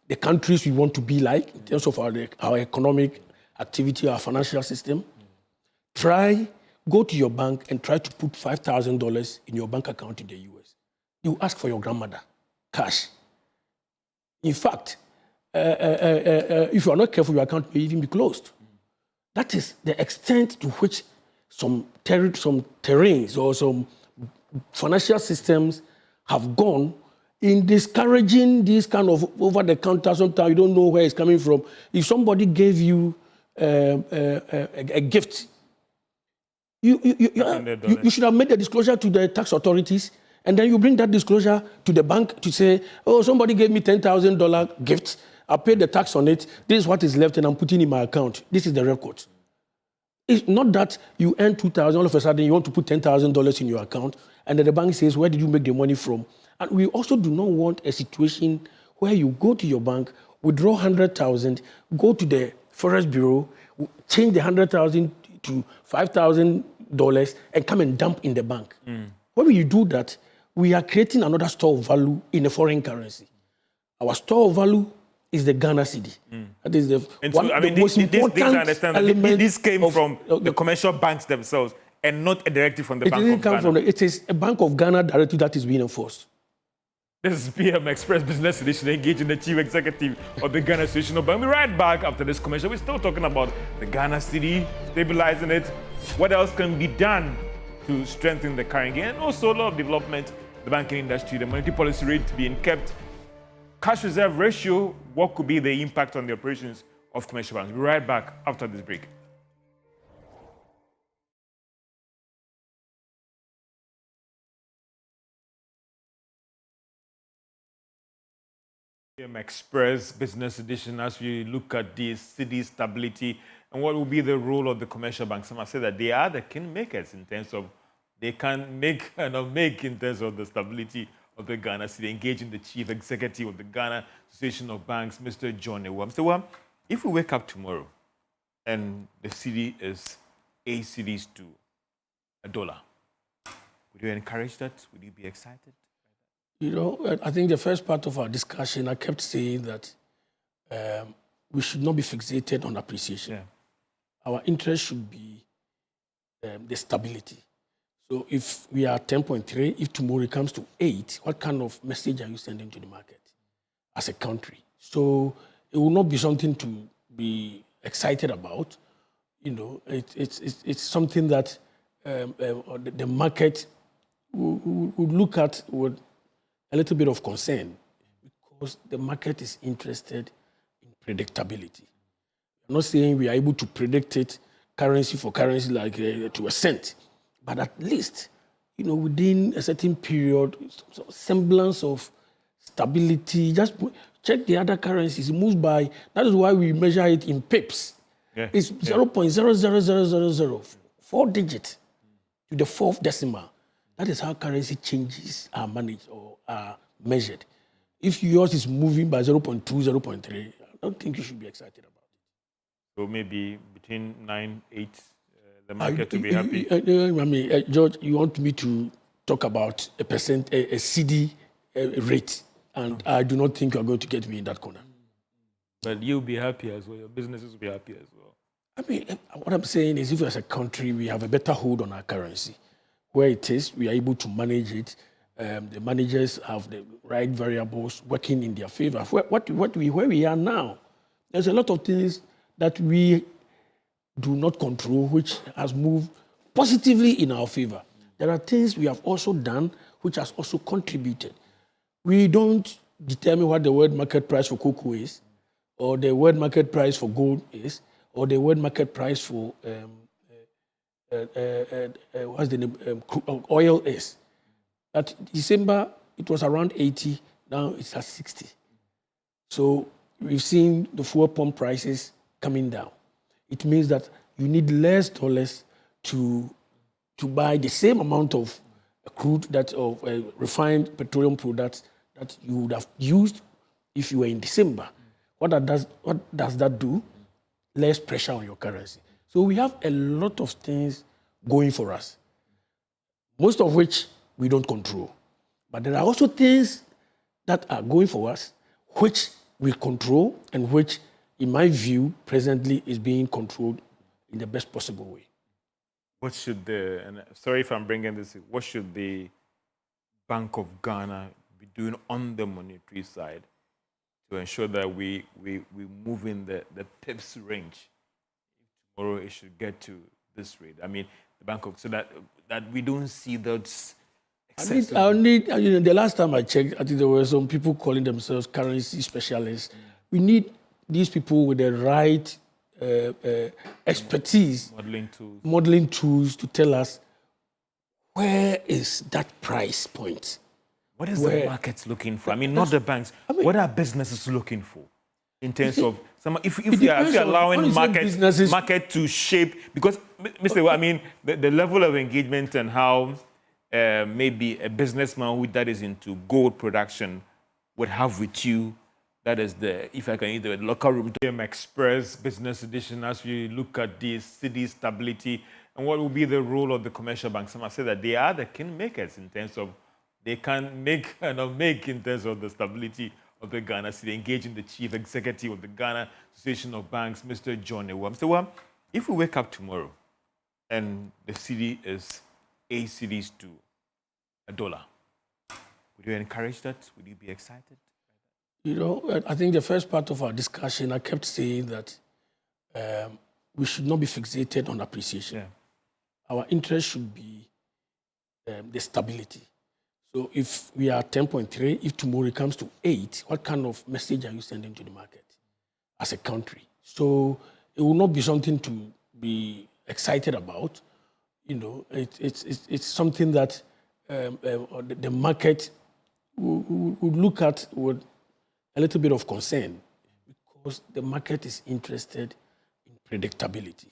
the countries we want to be like in terms of our economic activity, our financial system? Go to your bank and try to put $5,000 in your bank account in the US. You ask for your grandmother, cash. In fact, if you are not careful, your account may even be closed. That is the extent to which some terrains or some financial systems have gone in discouraging this kind of over-the-counter. Sometimes you don't know where it's coming from. If somebody gave you a gift, you should have made the disclosure to the tax authorities. And then you bring that disclosure to the bank to say, oh, somebody gave me $10,000 gift. I paid the tax on it. This is what is left and I'm putting in my account. This is the record. It's not that you earn $2,000, all of a sudden you want to put $10,000 in your account, and then the bank says, where did you make the money from? And we also do not want a situation where you go to your bank, withdraw 100,000, go to the Forex Bureau, change the 100,000 to $5,000 and come and dump in the bank. When you do that, we are creating another store of value in a foreign currency. Our store of value is the Ghana Cedi. That is the most important element. This came from the commercial banks themselves and not a directive from the Bank of Ghana. It is a Bank of Ghana directive that is being enforced. This is PM Express Business Edition, engaging the Chief Executive of the Ghana Institutional Bank. We'll be right back after this commercial. We're still talking about the Ghana Cedi, stabilizing it. What else can be done to strengthen the currency? And also a lot of development, the banking industry, the monetary policy rate being kept. Cash reserve ratio, what could be the impact on the operations of commercial banks? We'll be right back after this break. PM Express Business Edition, as we look at the Cedi stability and what will be the role of the commercial banks. Some have said that they are the kingmakers in terms of they can make and make in terms of the stability of the Ghana Cedi, engaging the Chief Executive of the Ghana Association of Banks, Mr. John Ewam. So, if we wake up tomorrow and the Cedi is 8 cedis to $1, would you encourage that? Would you be excited? You know, I think the first part of our discussion, I kept saying that we should not be fixated on appreciation. Our interest should be the stability. So if we are 10.3, if tomorrow it comes to 8, what kind of message are you sending to the market as a country? So it will not be something to be excited about. You know, it's something that the market would look at with a little bit of concern, because the market is interested in predictability. I'm not saying we are able to predict it currency for currency like to a cent, but at least, you know, within a certain period, some semblance of stability. Just check the other currencies. It moves by. That is why we measure it in pips. It's 0.00000, 4 digits to the 4th decimal. That is how currency changes are managed or are measured. If yours is moving by 0.2, 0.3, I don't think you should be excited about it. So maybe between 9, 8, the market to be happy. George, you want me to talk about a Cedi rate, and I do not think you're going to get me in that corner. But you'll be happy as well. Your businesses will be happy as well. I mean, what I'm saying is, if as a country we have a better hold on our currency, where it is, we are able to manage it. The managers have the right variables working in their favor. Where we are now, there's a lot of things that we do not control, which has moved positively in our favor. There are things we have also done which has also contributed. We don't determine what the world market price for cocoa is, or the world market price for gold is, or the world market price for what's the name? Oil is. At December, it was around 80. Now it's at 60. So we've seen the fuel pump prices coming down. It means that you need less dollars to buy the same amount of crude, of refined petroleum products that you would have used if you were in December. What does that do? Less pressure on your currency. So we have a lot of things going for us, most of which we don't control. But there are also things that are going for us, which we control and which, in my view, presently is being controlled in the best possible way. What should and sorry if I'm bringing this, what should the Bank of Ghana be doing on the monetary side to ensure that we move in the pips range? Tomorrow it should get to this rate. I mean, the Bank of, so that we don't see those. The last time I checked, I think there were some people calling themselves currency specialists. We need these people with the right expertise, modeling tools to tell us where is that price point? What is the market looking for? I mean, not the banks. What are businesses looking for in terms of if you're allowing market to shape? Because, Mr. I mean, the level of engagement and how maybe a businessman that is into gold production would have with you. That is if I can use the locker room. Express Business Edition, as we look at this Cedi stability and what will be the role of the commercial banks. Some have said that they are the kingmakers in terms of they can make in terms of the stability of the Ghana Cedi, engaging the chief executive of the Ghana Association of Banks, Mr. John Ewam. So, if we wake up tomorrow and the Cedi is 8 cedis to $1, would you encourage that? Would you be excited? You know, I think the first part of our discussion, I kept saying that we should not be fixated on appreciation. Yeah. Our interest should be the stability. So if we are 10.3, if tomorrow it comes to 8, what kind of message are you sending to the market as a country? So it will not be something to be excited about. You know, it's something that the market would look at with a little bit of concern, because the market is interested in predictability.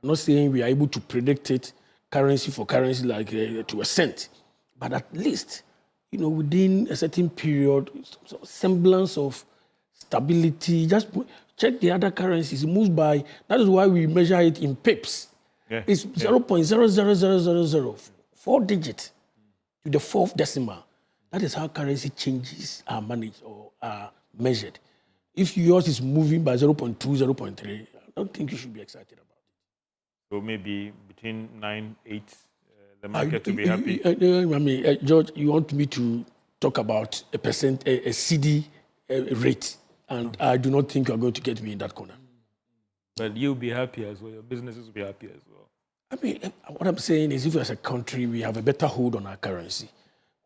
I'm not saying we are able to predict it currency for currency like to a cent, but at least, you know, within a certain period, some semblance of stability. Just check the other currencies. It moves by. That is why we measure it in pips. Yeah. It's 0.00000, 4 digits to the 4th decimal. That is how currency changes are managed or are measured. If yours is moving by 0.2, 0.3, I don't think you should be excited about it. So maybe between 9, 8, the market to be happy. George, you want me to talk about a Cedi rate, and I do not think you are going to get me in that corner. But you'll be happy as well. Your businesses will be happy as well. I mean, what I'm saying is, if as a country we have a better hold on our currency,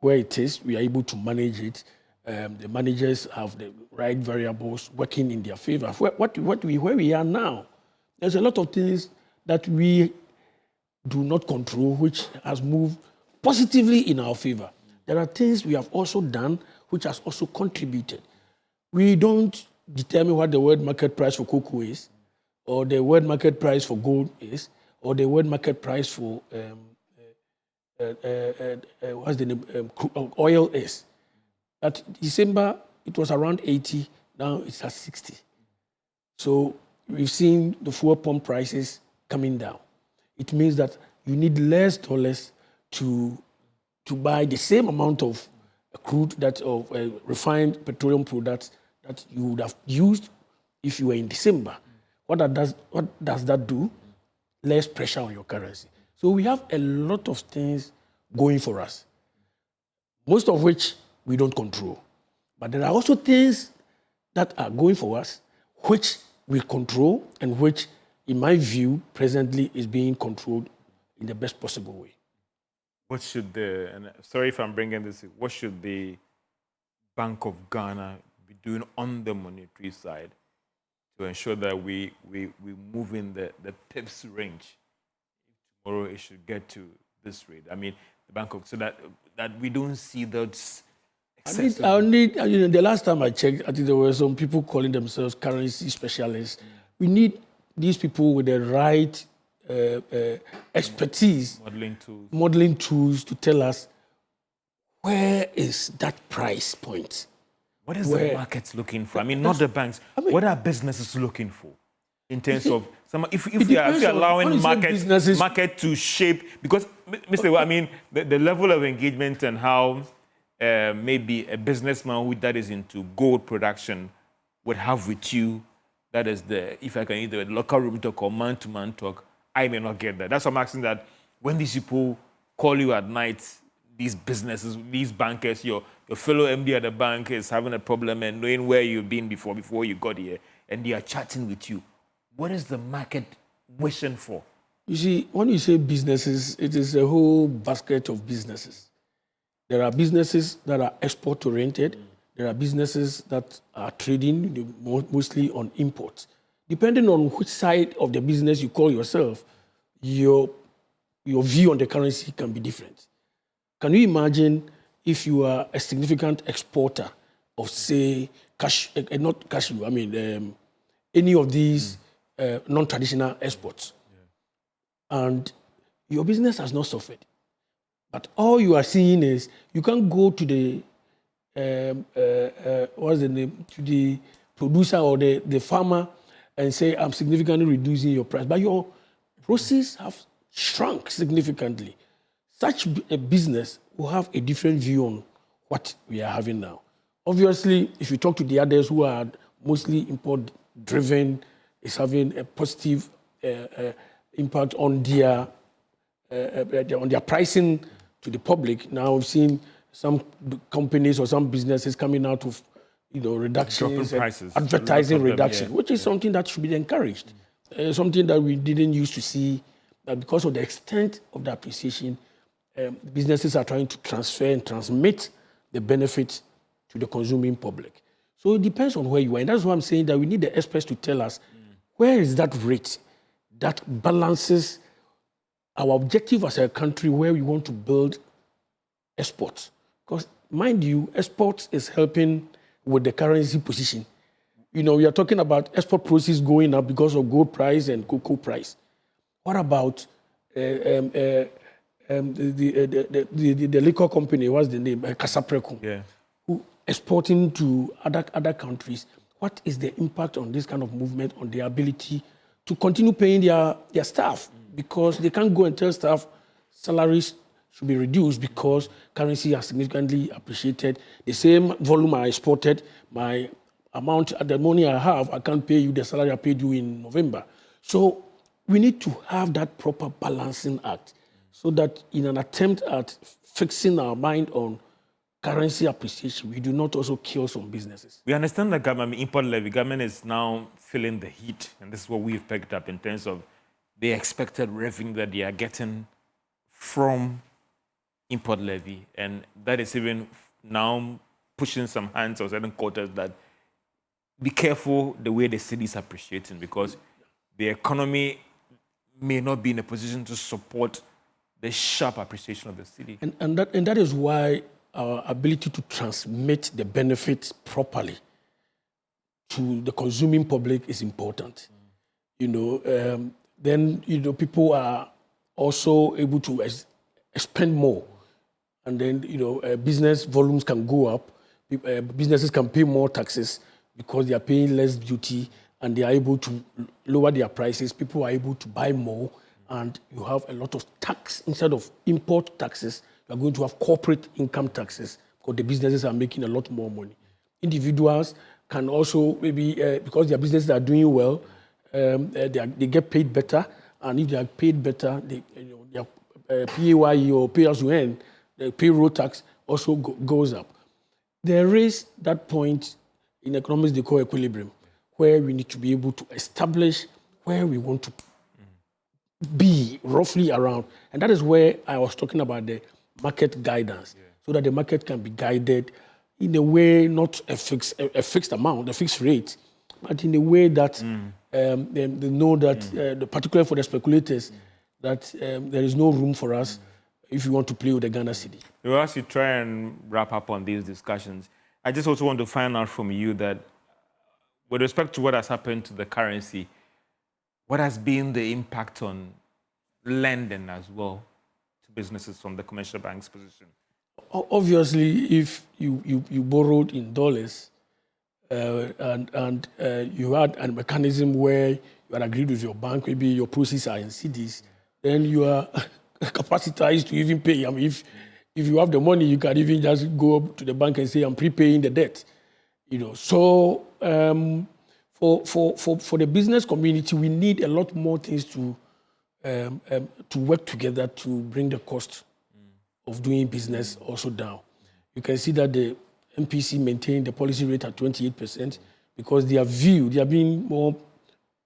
where it is, we are able to manage it. The managers have the right variables working in their favor. Where we are now, there's a lot of things that we do not control, which has moved positively in our favor. There are things we have also done which has also contributed. We don't determine what the world market price for cocoa is, or the world market price for gold is, or the world market price for what's the name? Oil is. At December, it was around 80. Now it's at 60. So we've seen the fuel pump prices coming down. It means that you need less dollars to buy the same amount of crude, of refined petroleum products that you would have used if you were in December. What does that do? Less pressure on your currency. So we have a lot of things going for us, most of which we don't control. But there are also things that are going for us, which we control and which, in my view, presently is being controlled in the best possible way. What should sorry if I'm bringing this, what should the Bank of Ghana be doing on the monetary side to ensure that we move in the pips range? Tomorrow it should get to this rate. I mean, the Bank of, so that we don't see those. The last time I checked, I think there were some people calling themselves currency specialists. We need these people with the right expertise, modeling tools to tell us where is that price point. What is the market looking for? I mean, not the banks. What are businesses looking for in terms of if you're allowing market to shape? Because, Mr. I mean, the level of engagement and how maybe a businessman that is into gold production would have with you, that is if I can use the locker room talk or man-to-man talk, I may not get that. That's why I'm asking that when these people call you at night, these businesses, these bankers, your fellow MD at the bank is having a problem and knowing where you've been before you got here, and they are chatting with you. What is the market wishing for? You see, when you say businesses, it is a whole basket of businesses. There are businesses that are export-oriented. There are businesses that are trading mostly on imports. Depending on which side of the business you call yourself, your your view on the currency can be different. Can you imagine if you are a significant exporter of, say, not cashew, I mean, any of these non-traditional exports, and your business has not suffered, but all you are seeing is you can't go to the what's the name, to the producer or the farmer and say, I'm significantly reducing your price, but your proceeds have shrunk significantly. Such a business will have a different view on what we are having now. Obviously, if you talk to the others who are mostly import-driven, it's having a positive impact on their pricing to the public. Now we've seen some companies or some businesses coming out of reductions, prices, advertising reduction, which is something that should be encouraged. Something that we didn't used to see, because of the extent of the appreciation, businesses are trying to transfer and transmit the benefits to the consuming public. So it depends on where you are. And that's why I'm saying that we need the experts to tell us where is that rate that balances our objective as a country where we want to build exports. Because, mind you, exports is helping with the currency position. We are talking about export proceeds going up because of gold price and cocoa price. What about the liquor company? What's the name? Casapreco. Yeah. Who exporting to other countries? What is the impact on this kind of movement on their ability to continue paying their staff? Because they can't go and tell staff salaries should be reduced because currency has significantly appreciated. The same volume I exported, my amount, the money I have, I can't pay you the salary I paid you in November. So we need to have that proper balancing act so that in an attempt at fixing our mind on currency appreciation, we do not also kill some businesses. We understand that government import levy, government is now feeling the heat, and this is what we've picked up in terms of the expected revenue that they are getting from import levy, and that is even now pushing some hands or certain quarters that be careful the way the cedi is appreciating, because the economy may not be in a position to support the sharp appreciation of the cedi. And that is why our ability to transmit the benefits properly to the consuming public is important. Then people are also able to spend more, and then business volumes can go up. Businesses can pay more taxes because they are paying less duty, and they are able to lower their prices. People are able to buy more, and you have a lot of tax. Instead of import taxes, you are going to have corporate income taxes because the businesses are making a lot more money. Individuals can also maybe, because their businesses are doing well, they get paid better, and if they are paid better, their PAYE or pay as you earn, the payroll tax also goes up. There is that point in economics they call equilibrium, where we need to be able to establish where we want to be roughly around. And that is where I was talking about the market guidance, so that the market can be guided in a way, not a fixed amount, a fixed rate, but in a way that they know that, particularly for the speculators, that there is no room for us if you want to play with the Ghana cedi. So as you try and wrap up on these discussions, I just also want to find out from you that with respect to what has happened to the currency, what has been the impact on lending as well to businesses from the commercial bank's position? Obviously, if you borrowed in dollars and you had a mechanism where you had agreed with your bank, maybe your proceeds are in cedis, then you are capacitized to even pay. I mean, if you have the money, you can even just go up to the bank and say, I'm prepaying the debt. So for the business community, we need a lot more things to work together to bring the cost of doing business also down. You can see that the MPC maintained the policy rate at 28% because their view, they are being more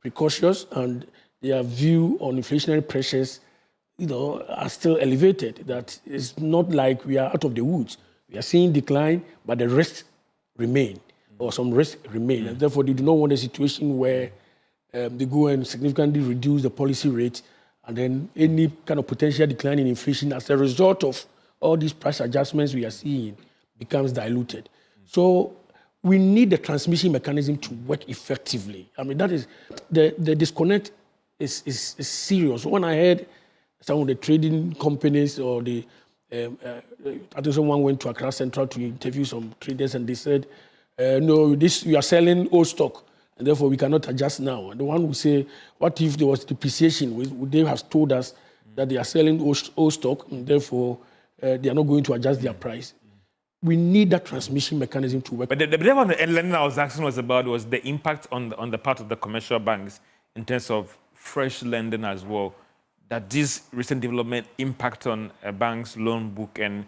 precautious, and their view on inflationary pressures, are still elevated. That it's not like we are out of the woods. We are seeing decline, but the risks remain, or some risks remain. And therefore, they do not want a situation where they go and significantly reduce the policy rate, and then any kind of potential decline in inflation as a result of all these price adjustments we are seeing becomes diluted. So we need the transmission mechanism to work effectively. I mean, that is, the disconnect is serious. When I heard some of the trading companies or I think someone went to Accra Central to interview some traders and they said, no, you are selling old stock and therefore we cannot adjust now. And the one would say, what if there was depreciation? Would they have told us that they are selling old stock and therefore they are not going to adjust their price? We need that transmission mechanism to work. But the lending I was asking was the impact on the part of the commercial banks in terms of fresh lending as well. That this recent development impact on a bank's loan book and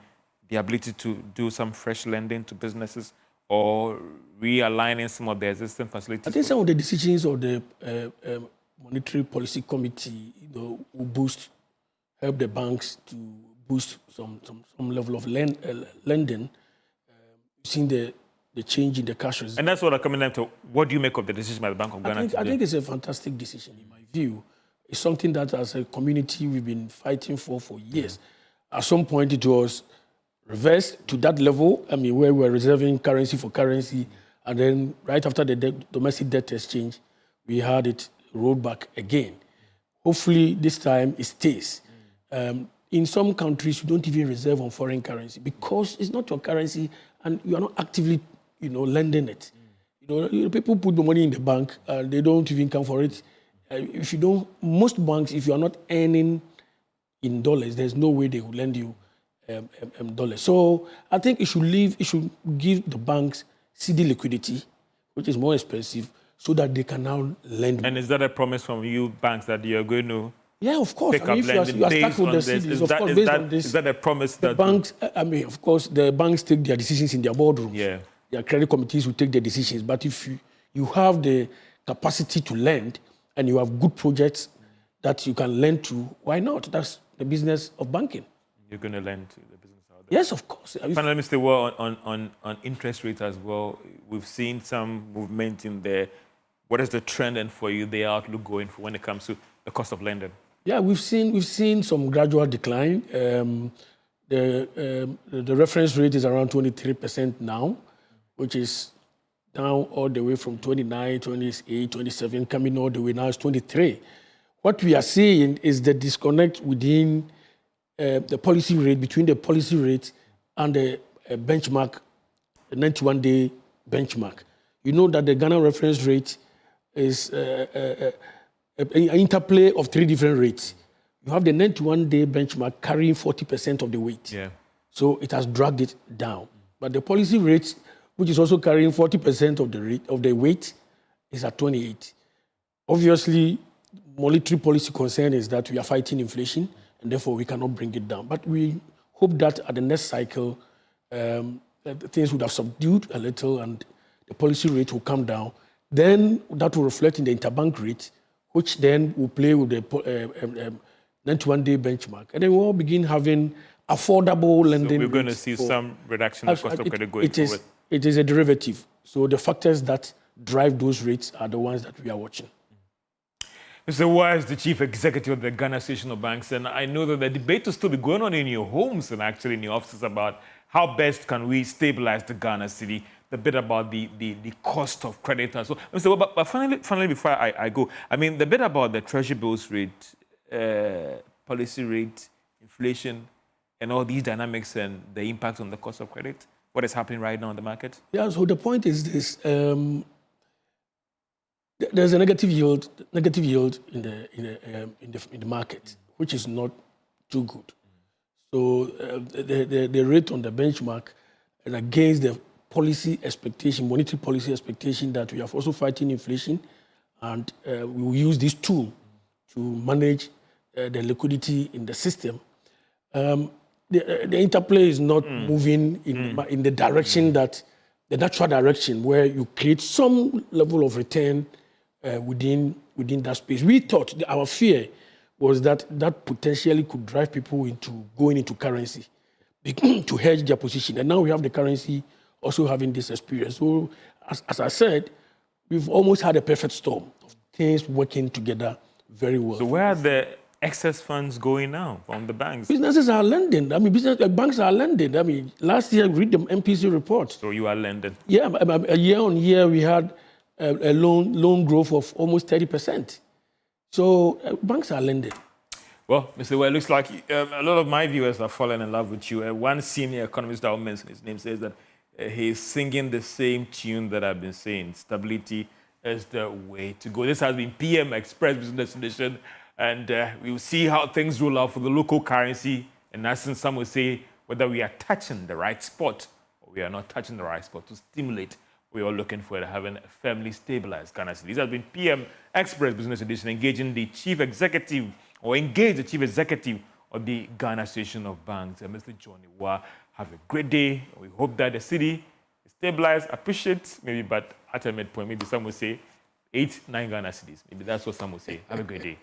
the ability to do some fresh lending to businesses or realigning some of the existing facilities? I think some of the decisions of the Monetary Policy Committee, will help the banks to boost some level of lending, seeing the change in the cash reserve. And that's what I'm coming down to. What do you make of the decision by the Bank of Ghana today? I think it's a fantastic decision in my view. It's something that as a community we've been fighting for years. At some point it was reversed to that level, I mean, where we're reserving currency for currency, and then right after the domestic debt exchange, we had it rolled back again. Hopefully this time it stays. In some countries, you don't even reserve on foreign currency because it's not your currency and you are not actively, lending it. People put the money in the bank, they don't even come for it. Most banks, if you are not earning in dollars, there's no way they will lend you dollars. So I think it should give the banks Cedi liquidity, which is more expensive, so that they can now lend. And is that a promise from you banks that you're going to? Yeah, of course. Pick up lending based on this? Is that a promise that the banks? I mean, of course, the banks take their decisions in their boardrooms. Yeah. Their credit committees will take their decisions. But if you have the capacity to lend, and you have good projects that you can lend to, why not? That's the business of banking. You're going to lend to the business out there? Yes, of course. Finally, Mr. Well, on interest rates as well, we've seen some movement in there. What is the trend and for you, the outlook going for when it comes to the cost of lending? Yeah, we've seen some gradual decline. The reference rate is around 23% now, which is down all the way from 29, 28, 27, coming all the way now is 23. What we are seeing is the disconnect within the policy rate, between the policy rate and the benchmark, the 91-day benchmark. You know that the Ghana reference rate is an interplay of three different rates. You have the 91-day benchmark carrying 40% of the weight. Yeah. So it has dragged it down. But the policy rate, which is also carrying 40% of the weight, is at 28. Obviously, monetary policy concern is that we are fighting inflation, and therefore we cannot bring it down. But we hope that at the next cycle, things would have subdued a little, and the policy rate will come down. Then that will reflect in the interbank rate, which then will play with the 91-day benchmark. And then we'll begin having affordable lending. So we're going to see some reduction in the cost of credit going forward. It is a derivative. So the factors that drive those rates are the ones that we are watching. Mr. Wa is the Chief Executive of the Ghana Association of Banks, and I know that the debate will still be going on in your homes and actually in your offices about how best can we stabilize the Ghana cedi, the bit about the cost of credit and so. Mr. Wa, but finally, before I go, I mean, the bit about the Treasury bills rate, policy rate, inflation, and all these dynamics and the impact on the cost of credit. What is happening right now in the market? Yeah, so the point is this. There's a negative yield in the market, which is not too good. So the rate on the benchmark and against the policy expectation, monetary policy expectation that we are also fighting inflation, and we will use this tool to manage the liquidity in the system. The interplay is not moving in the direction that, the natural direction where you create some level of return within that space. We thought, our fear was that potentially could drive people into going into currency to hedge their position. And now we have the currency also having this experience. So as I said, we've almost had a perfect storm of things working together very well. So where are the excess funds going now from the banks. Businesses are lending. I mean, banks are lending. I mean, last year, read the MPC report. So you are lending. Yeah, a year on year, we had a loan growth of almost 30%. So banks are lending. Well, Mr. Well, it looks like a lot of my viewers are falling in love with you. One senior economist that I'll mention his name says that he's singing the same tune that I've been saying. Stability is the way to go. This has been PM Express Business Edition, and we'll see how things roll out for the local currency. In essence, some will say whether we are touching the right spot or we are not touching the right spot to stimulate we are looking for to having a firmly stabilized Ghana cedi. This has been PM Express Business Edition, engaging the chief executive of the Ghana Association of Banks, Mr. Johnny Wa. Have a great day. We hope that the city is stabilized. Appreciate maybe, but at a midpoint, maybe some will say 8, 9 Ghana cedis. Maybe that's what some will say. Have a great day.